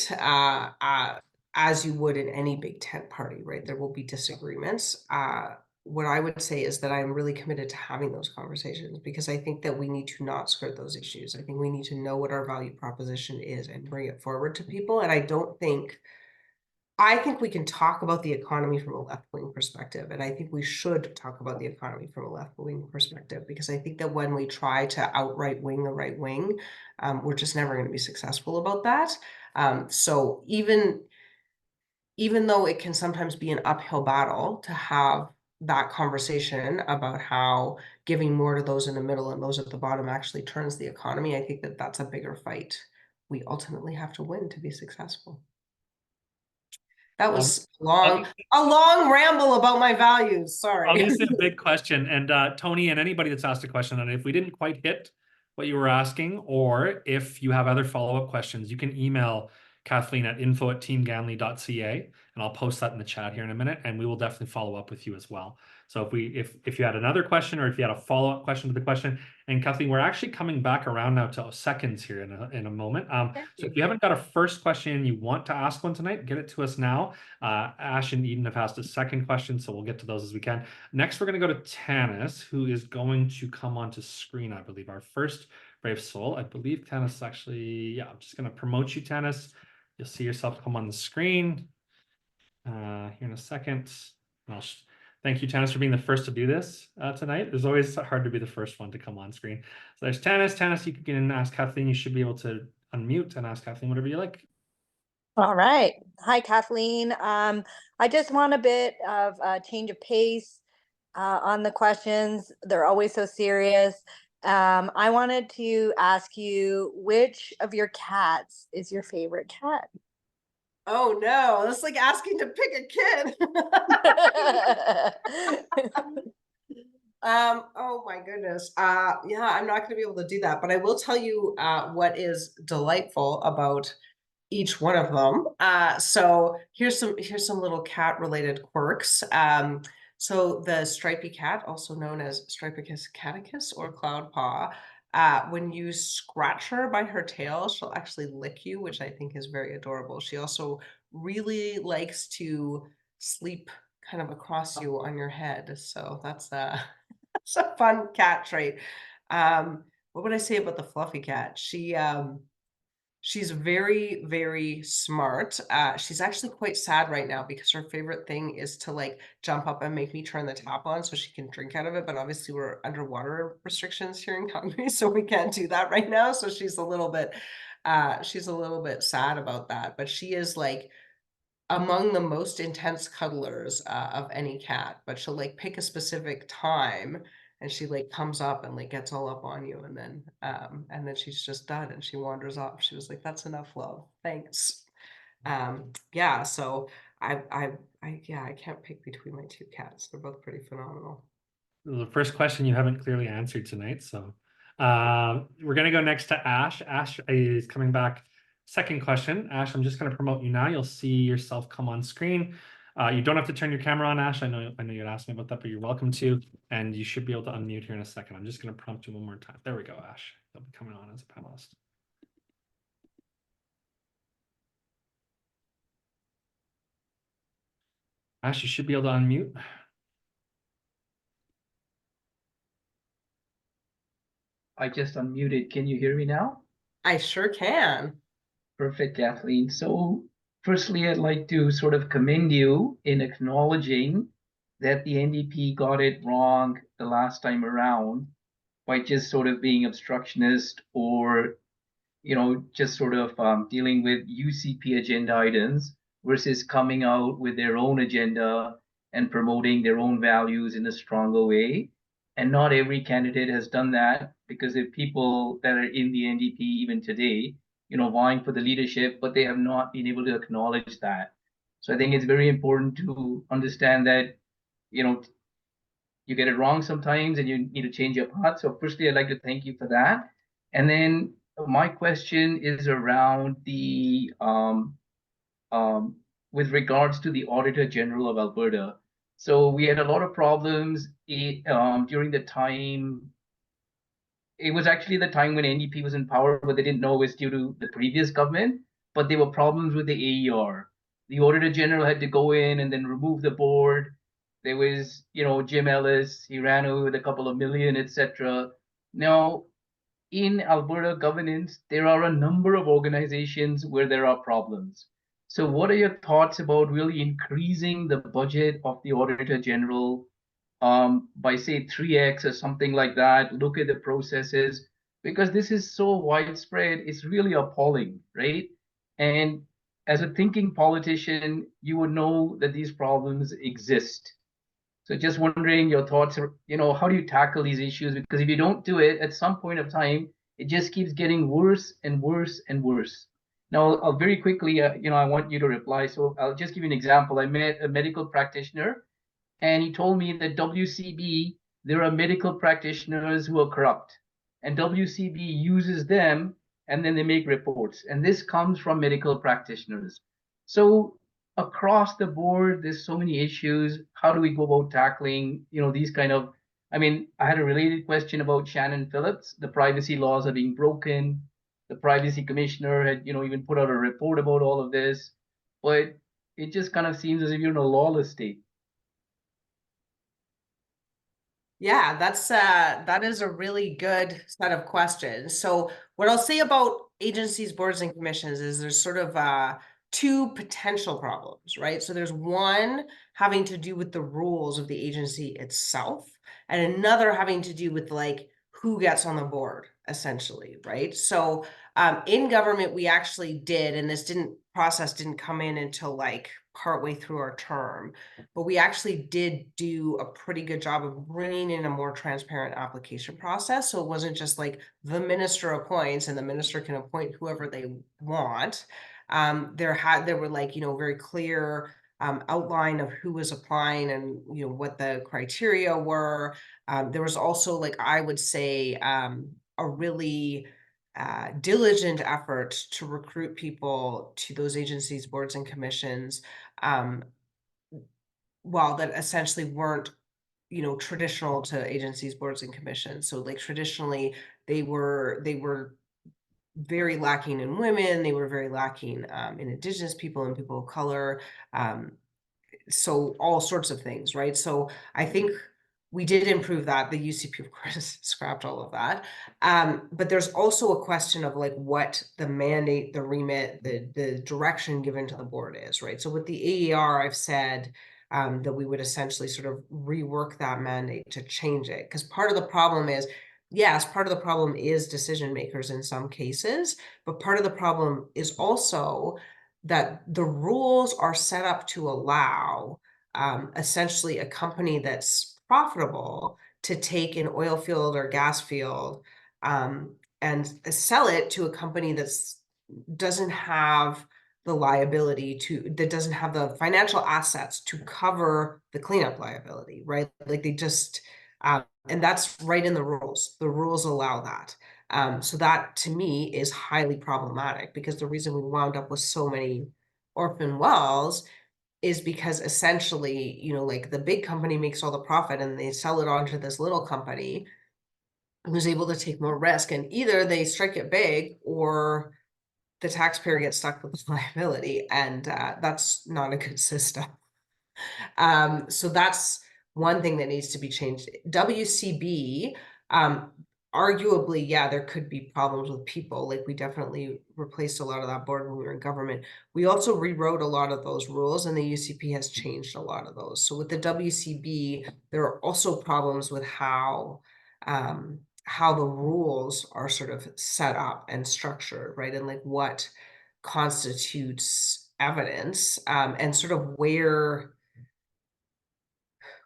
As you would in any big tent party, right? There will be disagreements. What I would say is that I'm really committed to having those conversations because I think that we need to not skirt those issues. I think we need to know what our value proposition is and bring it forward to people. And I think we can talk about the economy from a left-wing perspective, and I think we should talk about the economy from a left-wing perspective, because I think that when we try to outright wing the right wing, we're just never going to be successful about that. So even though it can sometimes be an uphill battle to have that conversation about how giving more to those in the middle and those at the bottom actually turns the economy, I think that that's a bigger fight we ultimately have to win to be successful. That was Obviously, a long ramble about my values. Sorry. obviously a big question. And Tony and anybody that's asked a question on it, if we didn't quite hit what you were asking, or if you have other follow-up questions, you can email Kathleen at info@teamganley.ca, and I'll post that in the chat here in a minute, and we will definitely follow up with you as well. So if you had another question, or if you had a follow-up question to the question, and Kathleen, we're actually coming back around now to seconds here in a moment. So if you haven't got a first question and you want to ask one tonight, get it to us now. Ash and Eden have asked a second question, so we'll get to those as we can. Next, we're going to go to Tanis, who is going to come onto screen, I believe, our first Brave Soul. I believe Tanis actually, yeah, I'm just going to promote you, Tanis. You'll see yourself come on the screen here in a second. Thank you, Tanis, for being the first to do this tonight. It's always hard to be the first one to come on screen. So there's Tanis. Tanis, you can ask Kathleen. You should be able to unmute and ask Kathleen whatever you like. All right. Hi, Kathleen. I just want a bit of a change of pace on the questions. They're always so serious. I wanted to ask you, which of your cats is your favorite cat? Oh no, that's like asking to pick a kid. Oh my goodness. Yeah, I'm not gonna be able to do that, but I will tell you what is delightful about each one of them. So here's some little cat related quirks. So the stripy cat, also known as Stripicus caticus or cloud paw, when you scratch her by her tail, she'll actually lick you, which I think is very adorable. She also really likes to sleep kind of across you on your head. So that's that's a fun cat trait. What would I say about the fluffy cat? She's very, very smart. She's actually quite sad right now because her favorite thing is to like jump up and make me turn the tap on so she can drink out of it. But obviously we're under water restrictions here in Calgary, so we can't do that right now. So she's a little bit sad about that. But she is like among the most intense cuddlers of any cat, but she'll like pick a specific time and she like comes up and like gets all up on you and then she's just done and she wanders off. She was like, that's enough love. Thanks. Yeah, so I can't pick between my two cats. They're both pretty phenomenal. The first question you haven't clearly answered tonight. So we're going to go next to Ash. Ash is coming back. Second question. Ash, I'm just going to promote you now. You'll see yourself come on screen. You don't have to turn your camera on, Ash. I know you'd asked me about that, but you're welcome to. And you should be able to unmute here in a second. I'm just going to prompt you one more time. There we go, Ash. You'll be coming on as a panelist. Ash, you should be able to unmute. I just unmuted. Can you hear me now? I sure can. Perfect, Kathleen. So firstly, I'd like to sort of commend you in acknowledging that the NDP got it wrong the last time around by just sort of being obstructionist or, just sort of dealing with UCP agenda items versus coming out with their own agenda and promoting their own values in a stronger way. And not every candidate has done that because there are people that are in the NDP even today, vying for the leadership, but they have not been able to acknowledge that. So I think it's very important to understand that, you get it wrong sometimes and you need to change your path. So firstly, I'd like to thank you for that. And then my question is around the with regards to the Auditor General of Alberta. So we had a lot of problems during the time. It was actually the time when NDP was in power, but they didn't know it was due to the previous government. But there were problems with the AER. The Auditor General had to go in and then remove the board. There was, Jim Ellis. He ran away with a couple of million, etc. Now, in Alberta governance, there are a number of organizations where there are problems. So what are your thoughts about really increasing the budget of the Auditor General by say 3x or something like that? Look at the processes, because this is so widespread, it's really appalling, right? And as a thinking politician, you would know that these problems exist. So just wondering your thoughts, how do you tackle these issues? Because if you don't do it, at some point of time, it just keeps getting worse and worse and worse. Now, I'll very quickly, I want you to reply. So I'll just give you an example. I met a medical practitioner, and he told me that WCB, there are medical practitioners who are corrupt, and WCB uses them, and then they make reports. And this comes from medical practitioners. So across the board, there's so many issues. How do we go about tackling, these kind of, I had a related question about Shannon Phillips. The privacy laws are being broken. The privacy commissioner had, even put out a report about all of this, but it just kind of seems as if you're in a lawless state. Yeah, that is a really good set of questions. So what I'll say about agencies, boards, and commissions is there's sort of two potential problems, right? So there's one having to do with the rules of the agency itself, and another having to do with like who gets on the board, essentially, right? So in government, we actually did, and this process didn't come in until like partway through our term, but we actually did do a pretty good job of bringing in a more transparent application process. So it wasn't just like the minister appoints and the minister can appoint whoever they want. There were like, very clear outline of who was applying and, what the criteria were. There was also, like, I would say, a really diligent effort to recruit people to those agencies, boards, and commissions, that essentially weren't, traditional to agencies, boards, and commissions. So like traditionally they were very lacking in women, they were very lacking in Indigenous people and people of color. So all sorts of things, right? So I think we did improve that. The UCP, of course, scrapped all of that. But there's also a question of like what the mandate, the remit, the direction given to the board is, right? So with the AER, I've said that we would essentially sort of rework that mandate to change it. Because part of the problem is, yes, part of the problem is decision makers in some cases, but part of the problem is also that the rules are set up to allow essentially a company that's profitable to take an oil field or gas field and sell it to a company that's doesn't have the liability that doesn't have the financial assets to cover the cleanup liability, right? Like they just and that's right in the rules. The rules allow that. So that to me is highly problematic, because the reason we wound up with so many orphan wells is because essentially, like the big company makes all the profit and they sell it on to this little company who's able to take more risk, and either they strike it big or the taxpayer gets stuck with the liability, and that's not a good system. So that's one thing that needs to be changed. WCB, arguably, yeah, there could be problems with people. Like we definitely replaced a lot of that board when we were in government. We also rewrote a lot of those rules, and the UCP has changed a lot of those. So with the WCB, there are also problems with how the rules are sort of set up and structured, right? And like what constitutes evidence, and sort of where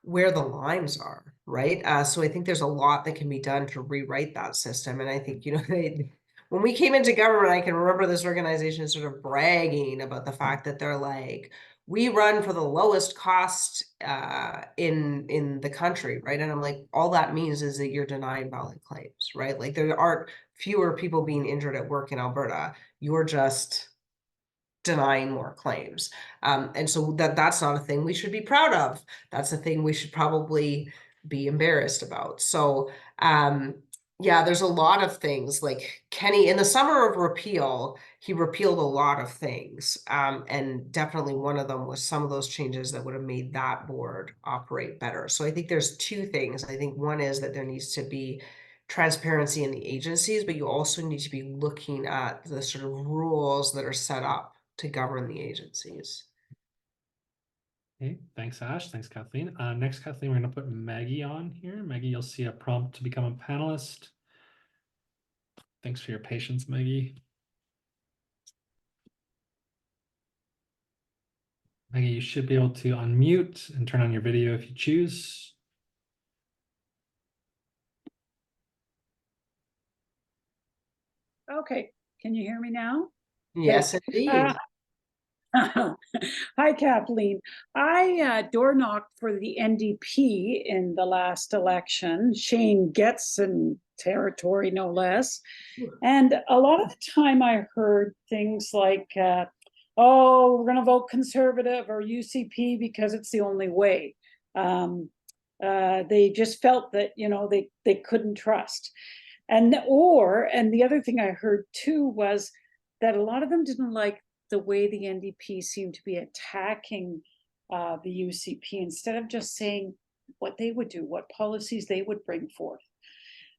the lines are, right? So I think there's a lot that can be done to rewrite that system. And I think, when we came into government, I can remember this organization sort of bragging about the fact that they're like, we run for the lowest cost in the country, right? And I'm like, all that means is that you're denying valid claims, right? Like there aren't fewer people being injured at work in Alberta. You're just denying more claims. And so that's not a thing we should be proud of. That's a thing we should probably be embarrassed about. So yeah, there's a lot of things. Like Kenny, in the summer of repeal, he repealed a lot of things. And definitely one of them was some of those changes that would have made that board operate better. So I think there's two things. I think one is that there needs to be transparency in the agencies, but you also need to be looking at the sort of rules that are set up to govern the agencies. Okay, thanks, Ash. Thanks, Kathleen. Next, Kathleen, we're going to put Maggie on here. Maggie, you'll see a prompt to become a panelist. Thanks for your patience, Maggie. Maggie, you should be able to unmute and turn on your video if you choose. Okay, can you hear me now? Yes, indeed. Hi, Kathleen. I door knocked for the NDP in the last election, Shane Getson territory, no less. And a lot of the time I heard things like, oh, we're going to vote Conservative or UCP because it's the only way. They just felt that, you know, they couldn't trust. And the other thing I heard too was that a lot of them didn't like the way the NDP seemed to be attacking the UCP instead of just saying what they would do, what policies they would bring forth.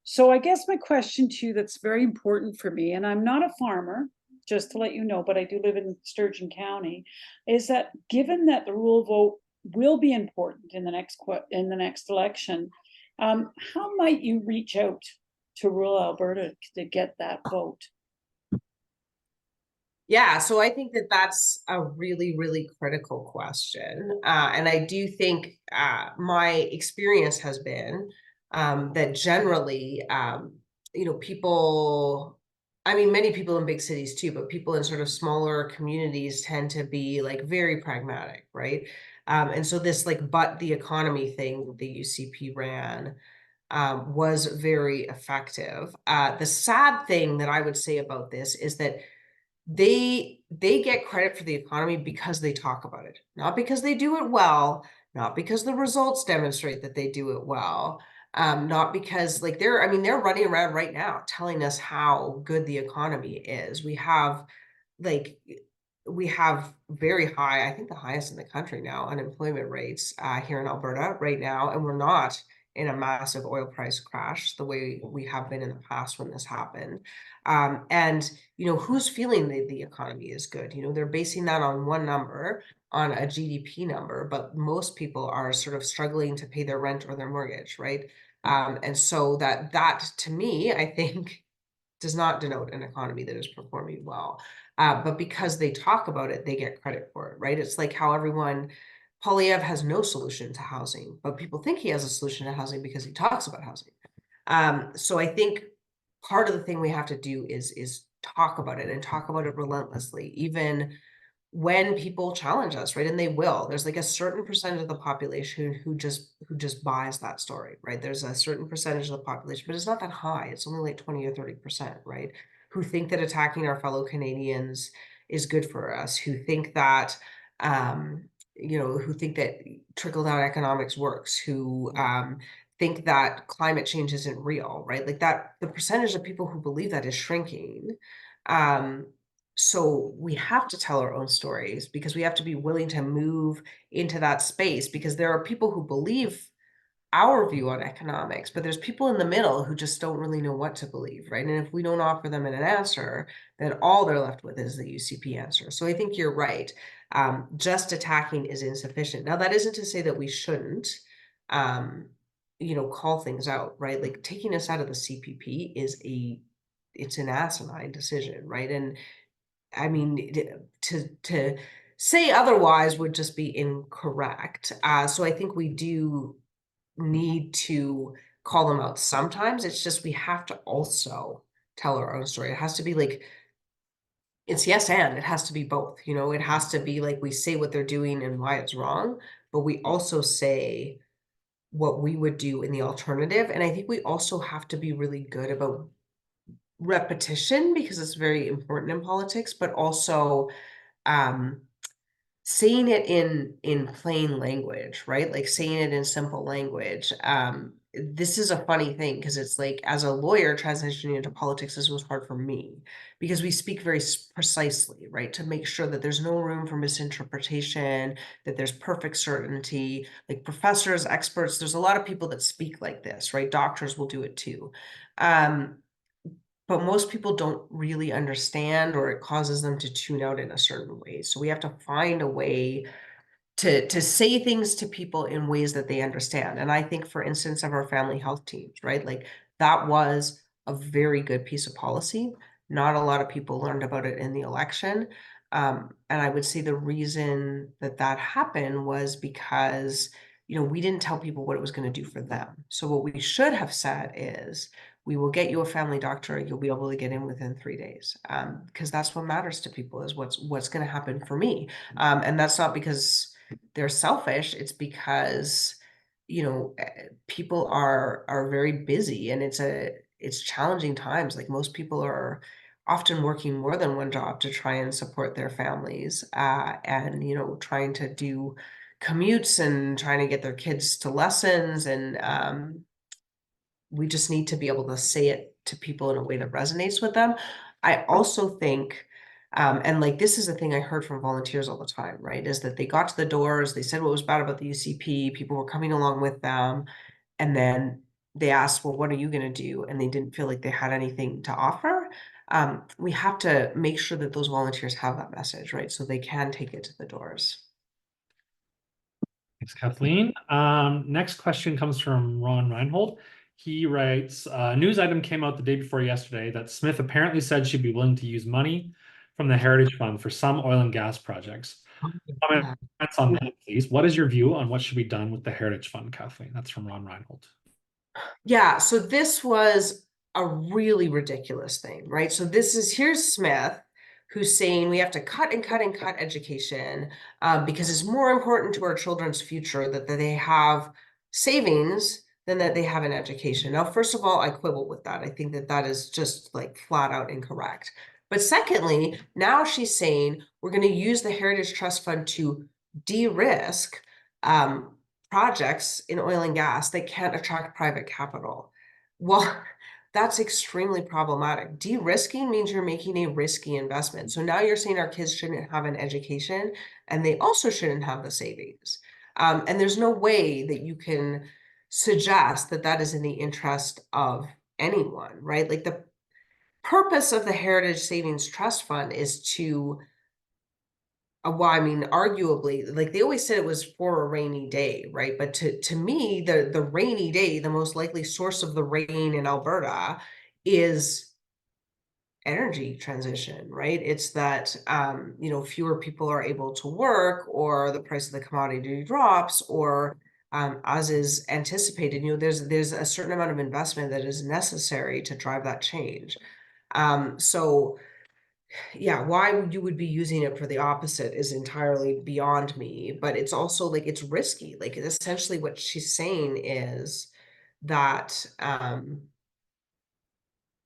So I guess my question to you that's very important for me, and I'm not a farmer, just to let you know, but I do live in Sturgeon County, is that given that the rural vote will be important in the next election, how might you reach out to rural Alberta to get that vote? Yeah, so I think that that's a really, really critical question. And I do think my experience has been that generally, you know, people, I mean, many people in big cities too, but people in sort of smaller communities tend to be like very pragmatic, right? And so this like, but the economy thing that the UCP ran was very effective. The sad thing that I would say about this is that they get credit for the economy because they talk about it, not because they do it well, not because the results demonstrate that they do it well, not because like they're running around right now telling us how good the economy is. Like we have very high, I think the highest in the country now, unemployment rates here in Alberta right now, and we're not in a massive oil price crash the way we have been in the past when this happened. And you know, who's feeling the economy is good? You know, they're basing that on one number, on a GDP number, but most people are sort of struggling to pay their rent or their mortgage, right? And so that to me, I think does not denote an economy that is performing well. But because they talk about it, they get credit for it, right? It's like how Polyev has no solution to housing, but people think he has a solution to housing because he talks about housing. So I think part of the thing we have to do is talk about it and talk about it relentlessly, even when people challenge us, right? And they will. There's like a certain percentage of the population who just buys that story, right? There's a certain percentage of the population, but it's not that high. It's only like 20 or 30%, right? Who think that attacking our fellow Canadians is good for us, who think that you know, who think that trickle-down economics works, who think that climate change isn't real, right? Like that, the percentage of people who believe that is shrinking. So we have to tell our own stories because we have to be willing to move into that space, because there are people who believe our view on economics, but there's people in the middle who just don't really know what to believe, right? And if we don't offer them an answer, then all they're left with is the UCP answer. So I think you're right. Just attacking is insufficient. Now, that isn't to say that we shouldn't, you know, call things out, right? Like taking us out of the CPP it's an asinine decision, right? And I mean, to say otherwise would just be incorrect. So I think we do need to call them out sometimes. It's just we have to also tell our own story. It has to be like, it's yes and it has to be both. You know, it has to be like we say what they're doing and why it's wrong, but we also say what we would do in the alternative. And I think we also have to be really good about repetition, because it's very important in politics, but also saying it in plain language, right? Like saying it in simple language. This is a funny thing because it's like, as a lawyer transitioning into politics, this was hard for me because we speak very precisely, right? To make sure that there's no room for misinterpretation, that there's perfect certainty. Like professors, experts, there's a lot of people that speak like this, right? Doctors will do it too. But most people don't really understand, or it causes them to tune out in a certain way. So we have to find a way to say things to people in ways that they understand. And I think, for instance, of our family health teams, right? Like that was a very good piece of policy. Not a lot of people learned about it in the election. And I would say the reason that that happened was because, we didn't tell people what it was going to do for them. So what we should have said is, we will get you a family doctor. You'll be able to get in within 3 days, because that's what matters to people, is what's going to happen for me. And that's not because they're selfish. It's because, people are very busy, and it's challenging times. Like, most people are often working more than one job to try and support their families, and trying to do commutes and trying to get their kids to lessons, and we just need to be able to say it to people in a way that resonates with them. I also think, and like, this is a thing I heard from volunteers all the time, right? Is that they got to the doors, they said what was bad about the UCP, people were coming along with them, and then they asked, well, what are you going to do? And they didn't feel like they had anything to offer. We have to make sure that those volunteers have that message, right? So they can take it to the doors. Thanks, Kathleen. Next question comes from Ron Reinhold. He writes, a news item came out the day before yesterday that Smith apparently said she'd be willing to use money from the Heritage Fund for some oil and gas projects. Comments on that, please. What is your view on what should be done with the Heritage Fund, Kathleen? That's from Ron Reinhold. Yeah, so this was a really ridiculous thing, right? So here's Smith, who's saying we have to cut and cut and cut education, because it's more important to our children's future that they have savings than that they have an education. Now, first of all, I quibble with that. I think that that is just like flat out incorrect. But secondly, now she's saying we're going to use the Heritage Trust Fund to de-risk projects in oil and gas that can't attract private capital. Well, that's extremely problematic. De-risking means you're making a risky investment. So now you're saying our kids shouldn't have an education, and they also shouldn't have the savings. And there's no way that you can suggest that that is in the interest of anyone, right? Like, the purpose of the Heritage Savings Trust Fund is to, well, I mean, arguably, like, they always said it was for a rainy day, right? But to me, the rainy day, the most likely source of the rain in Alberta is energy transition, right? It's that fewer people are able to work, or the price of the commodity drops, or as is anticipated, there's a certain amount of investment that is necessary to drive that change. So yeah, why you would be using it for the opposite is entirely beyond me. But it's also like, it's risky. Like, essentially what she's saying is that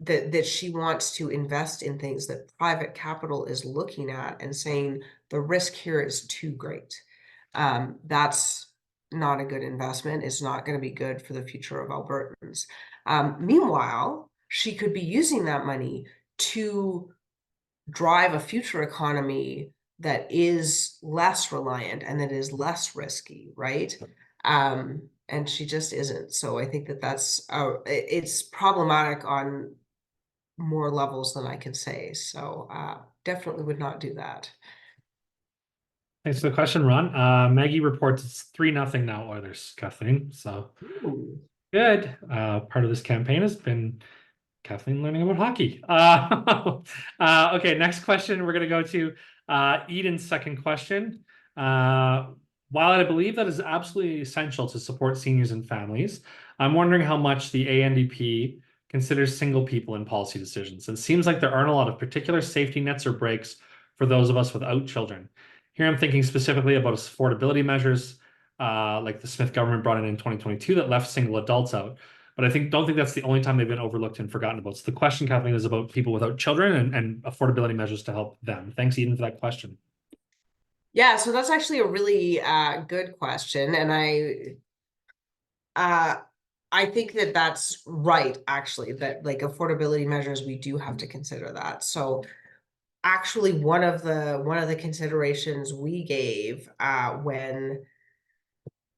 that she wants to invest in things that private capital is looking at and saying the risk here is too great. That's not a good investment. It's not going to be good for the future of Albertans. Meanwhile, she could be using that money to drive a future economy that is less reliant and that is less risky, right? And she just isn't. So I think that it's problematic on more levels than I can say. So definitely would not do that. Thanks for the question, Ron. Maggie reports it's 3-0 now, Oilers, Kathleen. So Ooh. good. Part of this campaign has been Kathleen learning about hockey. Okay, next question. We're going to go to Eden's second question. While I believe that is absolutely essential to support seniors and families, I'm wondering how much the ANDP considers single people in policy decisions. It seems like there aren't a lot of particular safety nets or breaks for those of us without children. Here I'm thinking specifically about affordability measures, like the Smith government brought in 2022 that left single adults out. But I don't think that's the only time they've been overlooked and forgotten about. So the question, Kathleen, is about people without children and affordability measures to help them. Thanks, Eden, for that question. Yeah, so that's actually a really good question. And I think that that's right, actually, that like affordability measures, we do have to consider that. So actually, one of the considerations we gave when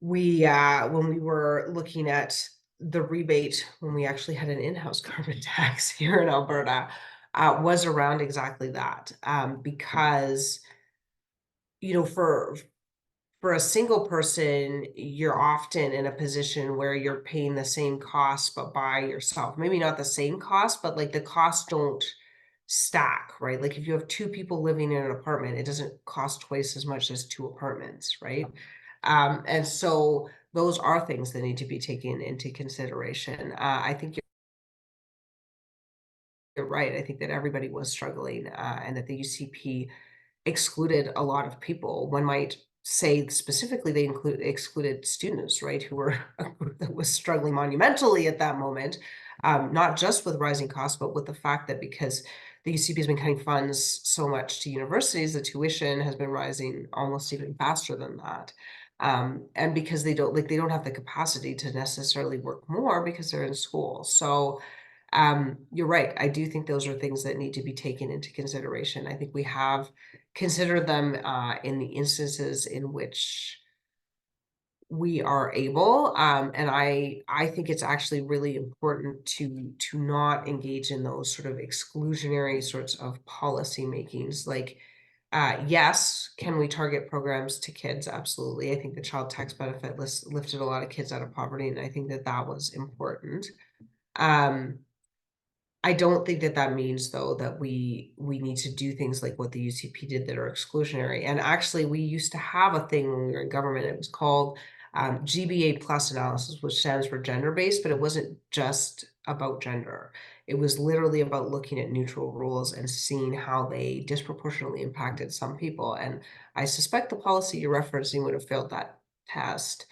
we were looking at the rebate, when we actually had an in-house carbon tax here in Alberta, was around exactly that, because for a single person, you're often in a position where you're paying the same cost but by yourself. Maybe not the same cost, but like the costs don't stack, right? Like if you have two people living in an apartment, it doesn't cost twice as much as two apartments, right? And so those are things that need to be taken into consideration. I think you're right. I think that everybody was struggling, and that the UCP excluded a lot of people. One might say specifically they excluded students, right, who were a group that was struggling monumentally at that moment, not just with rising costs, but with the fact that because the UCP has been cutting funds so much to universities, the tuition has been rising almost even faster than that. And because they don't have the capacity to necessarily work more because they're in school. So you're right. I do think those are things that need to be taken into consideration. I think we have considered them in the instances in which we are able. And I think it's actually really important to not engage in those sort of exclusionary sorts of policy makings. Like, yes, can we target programs to kids? Absolutely. I think the child tax benefit lifted a lot of kids out of poverty, and I think that that was important. I don't think that that means, though, that we need to do things like what the UCP did that are exclusionary. And actually, we used to have a thing when we were in government. It was called GBA plus analysis, which stands for gender-based, but it wasn't just about gender. It was literally about looking at neutral rules and seeing how they disproportionately impacted some people. And I suspect the policy you're referencing would have failed that test.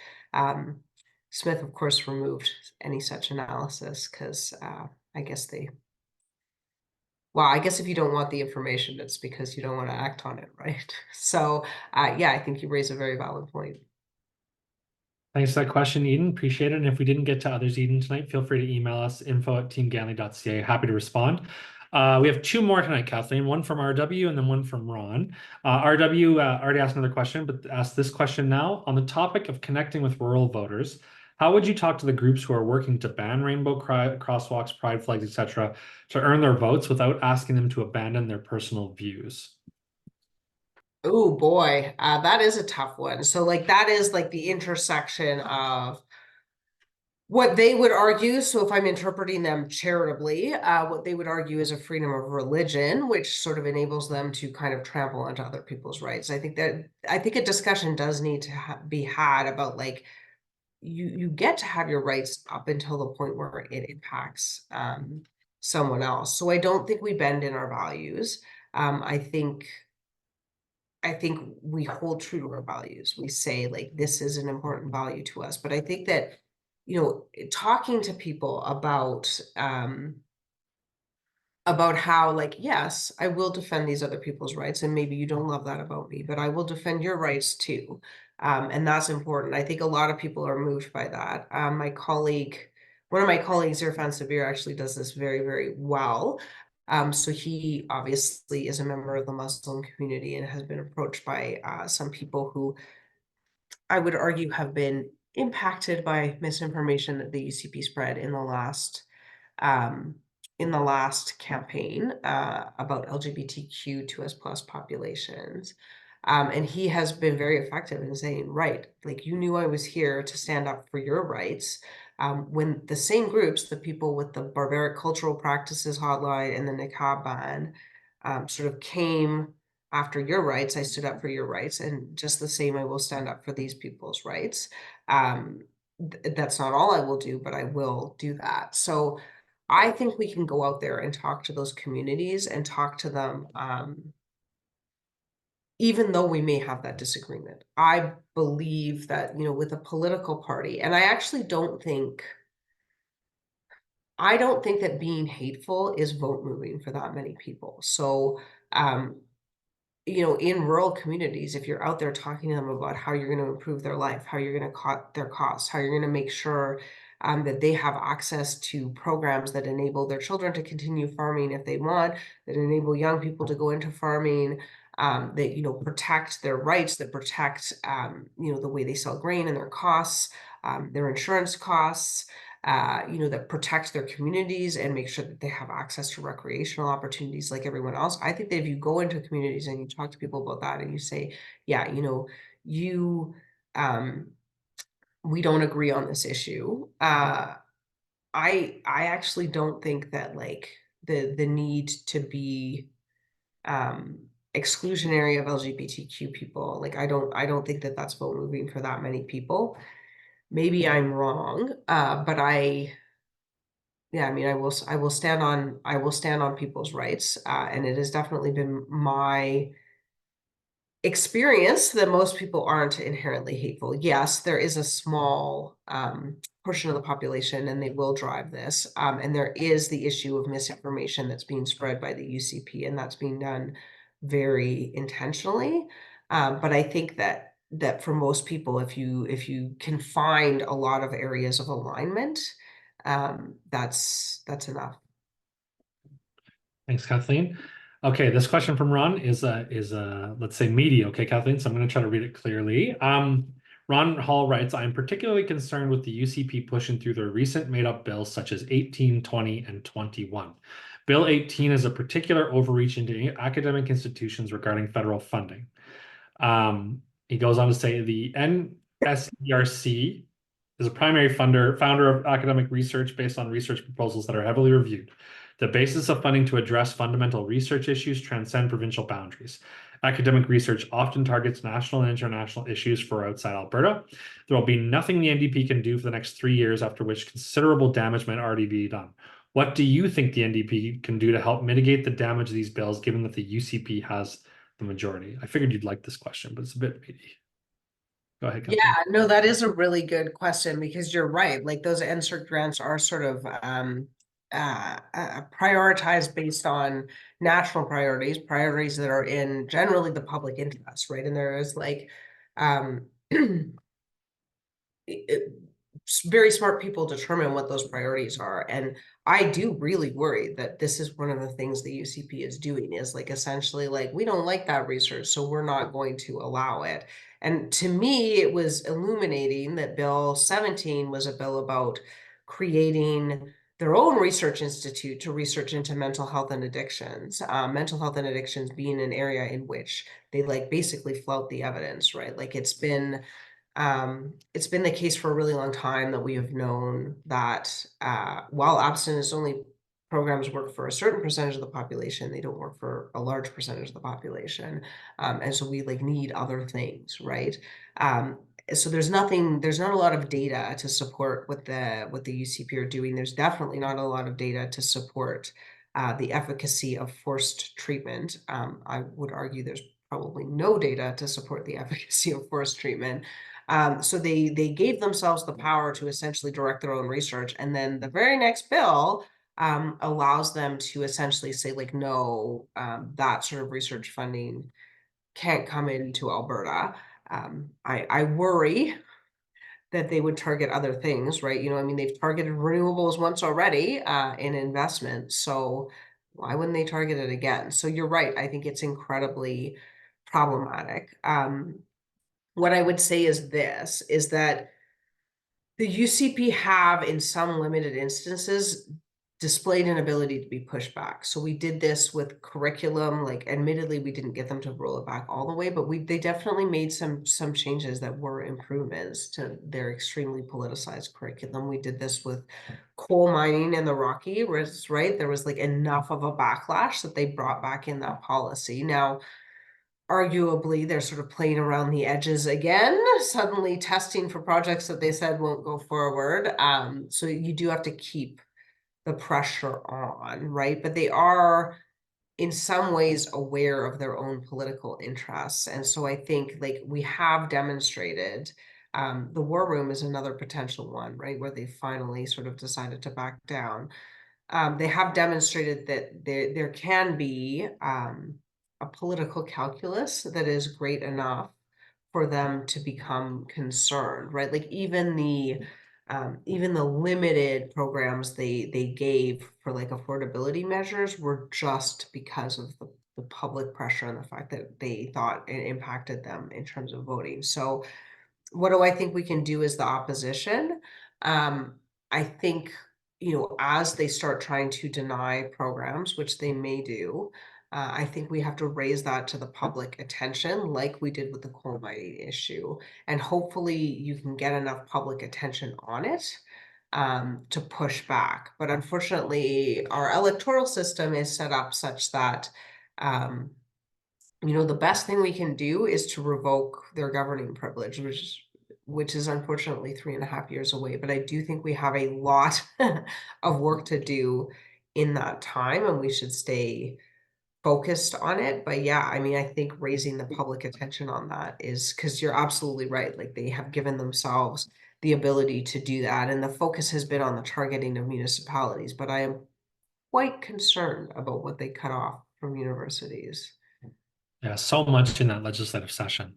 Smith, of course, removed any such analysis because I guess I guess if you don't want the information, it's because you don't want to act on it, right? So, yeah, I think you raise a very valid point. Thanks for that question, Eden. Appreciate it. And if we didn't get to others, Eden, tonight, feel free to email us info@teamganley.ca. Happy to respond. We have two more tonight, Kathleen, one from RW and then one from Ron. RW already asked another question, but asked this question now. On the topic of connecting with rural voters, how would you talk to the groups who are working to ban rainbow crosswalks, pride flags, etc., to earn their votes without asking them to abandon their personal views? Oh boy, that is a tough one. So like that is like the intersection of what they would argue. So if I'm interpreting them charitably, what they would argue is a freedom of religion, which sort of enables them to kind of trample onto other people's rights. I think a discussion does need to be had about like you get to have your rights up until the point where it impacts someone else. So I don't think we bend in our values. I think we hold true to our values. We say like this is an important value to us. But I think that, talking to people about how like, yes, I will defend these other people's rights, and maybe you don't love that about me, but I will defend your rights too. And that's important. I think a lot of people are moved by that. One of my colleagues, Irfan Sabir, actually does this very, very well. So he obviously is a member of the Muslim community and has been approached by some people who I would argue have been impacted by misinformation that the UCP spread um, in the last campaign about LGBTQ2S+ populations. And he has been very effective in saying, right, like you knew I was here to stand up for your rights. When the same groups, the people with the barbaric cultural practices hotline and the niqab ban, sort of came after your rights, I stood up for your rights, and just the same, I will stand up for these people's rights. That's not all I will do, but I will do that. So I think we can go out there and talk to those communities and talk to them, even though we may have that disagreement. I believe that, with a political party, and I don't think that being hateful is vote moving for that many people. So, in rural communities, if you're out there talking to them about how you're going to improve their life, how you're going to cut their costs, how you're going to make sure that they have access to programs that enable their children to continue farming if they want, that enable young people to go into farming, that, protect their rights, that protect, the way they sell grain and their costs, their insurance costs, that protect their communities and make sure that they have access to recreational opportunities like everyone else. I think that if you go into communities and you talk to people about that and you say, yeah, we don't agree on this issue. I actually don't think that like the need to be exclusionary of LGBTQ people. Like I don't think that that's vote moving for that many people. Maybe I'm wrong, but yeah, I mean, I will stand on people's rights, and it has definitely been my experience that most people aren't inherently hateful. Yes, there is a small portion of the population, and they will drive this. And there is the issue of misinformation that's being spread by the UCP, and that's being done very intentionally. But I think that for most people, if you can find a lot of areas of alignment, that's enough. Thanks, Kathleen. Okay, this question from Ron is let's say meaty. Okay, Kathleen, so I'm going to try to read it clearly. Ron Hall writes, I'm particularly concerned with the UCP pushing through their recent made-up bills such as 18, 20, and 21. Bill 18 is a particular overreach into academic institutions regarding federal funding. He goes on to say the NSERC is a primary founder of academic research based on research proposals that are heavily reviewed. The basis of funding to address fundamental research issues transcend provincial boundaries. Academic research often targets national and international issues for outside Alberta. There will be nothing the NDP can do for the next 3 years, after which considerable damage might already be done. What do you think the NDP can do to help mitigate the damage of these bills, given that the UCP has the majority? I figured you'd like this question, but it's a bit meaty. Go ahead, Kathleen. Yeah, no, that is a really good question, because you're right. Like those NSERC grants are sort of prioritized based on national priorities that are in generally the public interest, right? And there is like very smart people determine what those priorities are. And I do really worry that this is one of the things the UCP is doing, is like essentially like, we don't like that research, so we're not going to allow it. And to me, it was illuminating that Bill 17 was a bill about creating their own research institute to research into mental health and addictions, mental health and addictions being an area in which they like basically flout the evidence, right? Like it's been the case for a really long time that we have known that while abstinence-only programs work for a certain percentage of the population, they don't work for a large percentage of the population. And so we like need other things, right? So there's not a lot of data to support what the UCP are doing. There's definitely not a lot of data to support the efficacy of forced treatment. I would argue there's probably no data to support the efficacy of forced treatment. So they gave themselves the power to essentially direct their own research, and then the very next bill allows them to essentially say like, no, that sort of research funding can't come into Alberta. I worry that they would target other things, right? You know, I mean, they've targeted renewables once already in investment, so why wouldn't they target it again? So you're right. I think it's incredibly problematic. What I would say is this, is that the UCP have, in some limited instances, displayed an ability to be pushed back. So we did this with curriculum, like admittedly, we didn't get them to roll it back all the way, but they definitely made some changes that were improvements to their extremely politicized curriculum. We did this with coal mining in the Rocky, right? There was like enough of a backlash that they brought back in that policy. Now, arguably, they're sort of playing around the edges again, suddenly testing for projects that they said won't go forward. So you do have to keep the pressure on, right? But they are in some ways aware of their own political interests. And so I think like we have demonstrated, the war room is another potential one, right? Where they finally sort of decided to back down. They have demonstrated that there can be a political calculus that is great enough for them to become concerned, right? Like even the limited programs they gave for like affordability measures were just because of the public pressure and the fact that they thought it impacted them in terms of voting. So what do I think we can do as the opposition? I think, you know, as they start trying to deny programs, which they may do, I think we have to raise that to the public attention, like we did with the coal mining issue. And hopefully you can get enough public attention on it to push back. But unfortunately, our electoral system is set up such that, the best thing we can do is to revoke their governing privilege, which is unfortunately 3.5 years away. But I do think we have a lot of work to do in that time, and we should stay focused on it. But yeah, I mean, I think raising the public attention on that is, because you're absolutely right. Like, they have given themselves the ability to do that, and the focus has been on the targeting of municipalities. But I am quite concerned about what they cut off from universities. Yeah, so much in that legislative session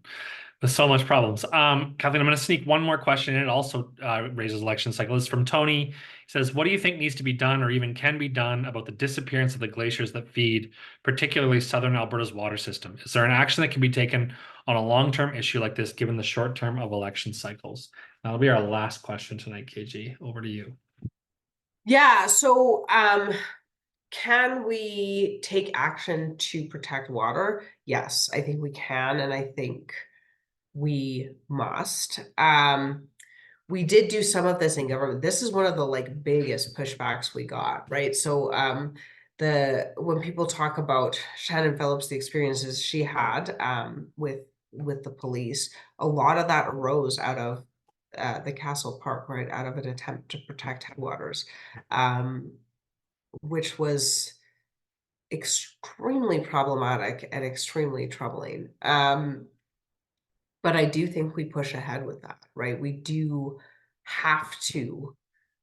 with so much problems. Kathleen, I'm going to sneak one more question in. It also raises election cycle. It's from Tony. He says, what do you think needs to be done or even can be done about the disappearance of the glaciers that feed particularly southern Alberta's water system? Is there an action that can be taken on a long-term issue like this, given the short term of election cycles? That'll be our last question tonight, KG. Over to you. Yeah, so can we take action to protect water? Yes, I think we can, and I think we must. We did do some of this in government. This is one of the like biggest pushbacks we got, right? So when people talk about Shannon Phillips, the experiences she had with the police, a lot of that arose out of the Castle Park, right? Out of an attempt to protect headwaters, which was extremely problematic and extremely troubling. But I do think we push ahead with that, right? We do have to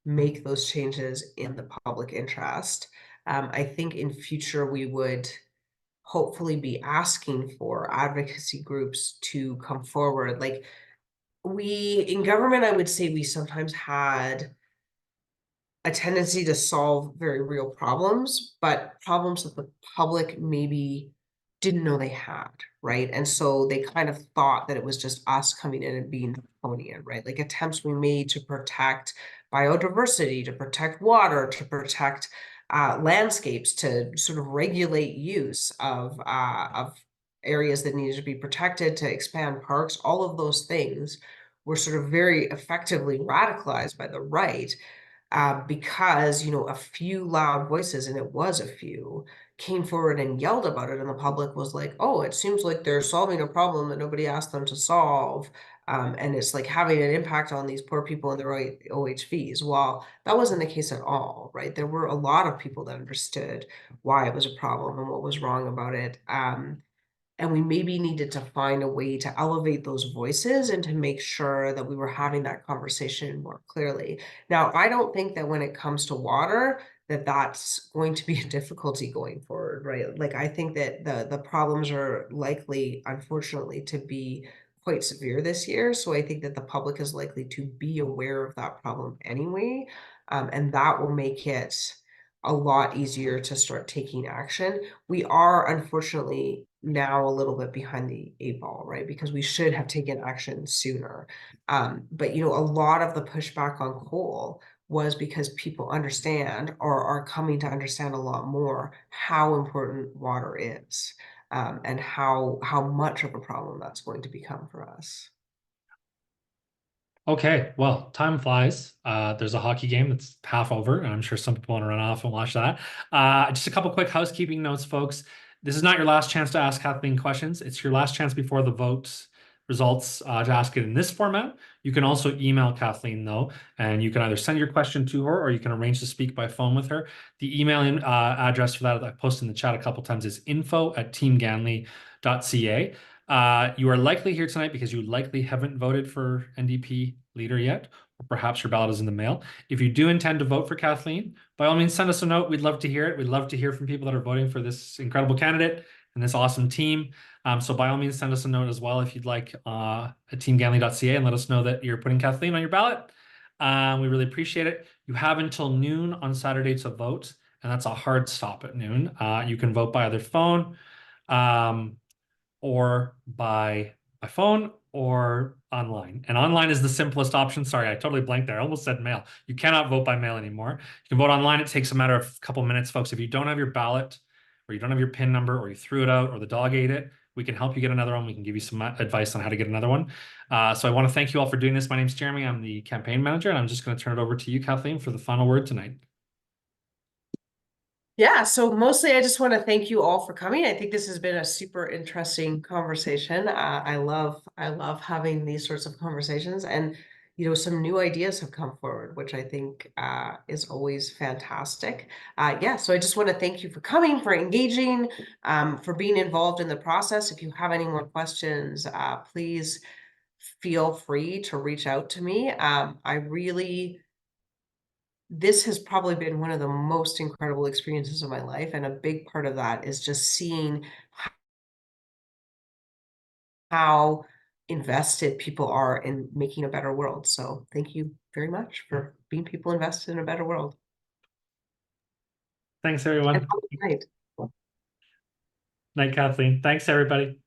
make those changes in the public interest. I think in future we would hopefully be asking for advocacy groups to come forward. Like, in government, I would say we sometimes had a tendency to solve very real problems, but problems that the public maybe didn't know they had, right? And so they kind of thought that it was just us coming in and being draconian, right? Like attempts we made to protect biodiversity, to protect water, to protect landscapes, to sort of regulate use of areas that needed to be protected, to expand parks. All of those things were sort of very effectively radicalized by the right. Because, a few loud voices, and it was a few, came forward and yelled about it, and the public was like, oh, it seems like they're solving a problem that nobody asked them to solve. And it's like having an impact on these poor people and their OHVs. Well, that wasn't the case at all, right? There were a lot of people that understood why it was a problem and what was wrong about it. And we maybe needed to find a way to elevate those voices and to make sure that we were having that conversation more clearly. Now, I don't think that when it comes to water, that that's going to be a difficulty going forward, right? Like, I think that the problems are likely, unfortunately, to be quite severe this year. So I think that the public is likely to be aware of that problem anyway. And that will make it a lot easier to start taking action. We are unfortunately now a little bit behind the 8 ball, right? Because we should have taken action sooner. But a lot of the pushback on coal was because people understand, or are coming to understand a lot more, how important water is, and how much of a problem that's going to become for us. Okay, well, time flies. There's a hockey game that's half over, and I'm sure some people want to run off and watch that. Just a couple quick housekeeping notes, folks. This is not your last chance to ask Kathleen questions. It's your last chance before the vote results to ask it in this format. You can also email Kathleen, though, and you can either send your question to her or you can arrange to speak by phone with her. The email address for that I posted in the chat a couple times is info@teamganley.ca. You are likely here tonight because you likely haven't voted for NDP leader yet, or perhaps your ballot is in the mail. If you do intend to vote for Kathleen, by all means, send us a note. We'd love to hear it. We'd love to hear from people that are voting for this incredible candidate and this awesome team. So by all means, send us a note as well if you'd like at teamganley.ca and let us know that you're putting Kathleen on your ballot. We really appreciate it. You have until noon on Saturday to vote, and that's a hard stop at noon. You can vote by either phone, or by phone or online. And online is the simplest option. Sorry, I totally blanked there. I almost said mail. You cannot vote by mail anymore. You can vote online. It takes a matter of a couple minutes, folks. If you don't have your ballot, or you don't have your PIN number, or you threw it out, or the dog ate it, we can help you get another one. We can give you some advice on how to get another one. So I want to thank you all for doing this. My name's Jeremy. I'm the campaign manager, and I'm just going to turn it over to you, Kathleen, for the final word tonight. Yeah, so mostly I just want to thank you all for coming. I think this has been a super interesting conversation. I love having these sorts of conversations, and some new ideas have come forward, which I think is always fantastic. Yeah, so I just want to thank you for coming, for engaging, for being involved in the process. If you have any more questions, please feel free to reach out to me. This has probably been one of the most incredible experiences of my life, and a big part of that is just seeing how invested people are in making a better world. So thank you very much for being people invested in a better world. Thanks, And everyone. have a good night. Night, Kathleen. Thanks, everybody.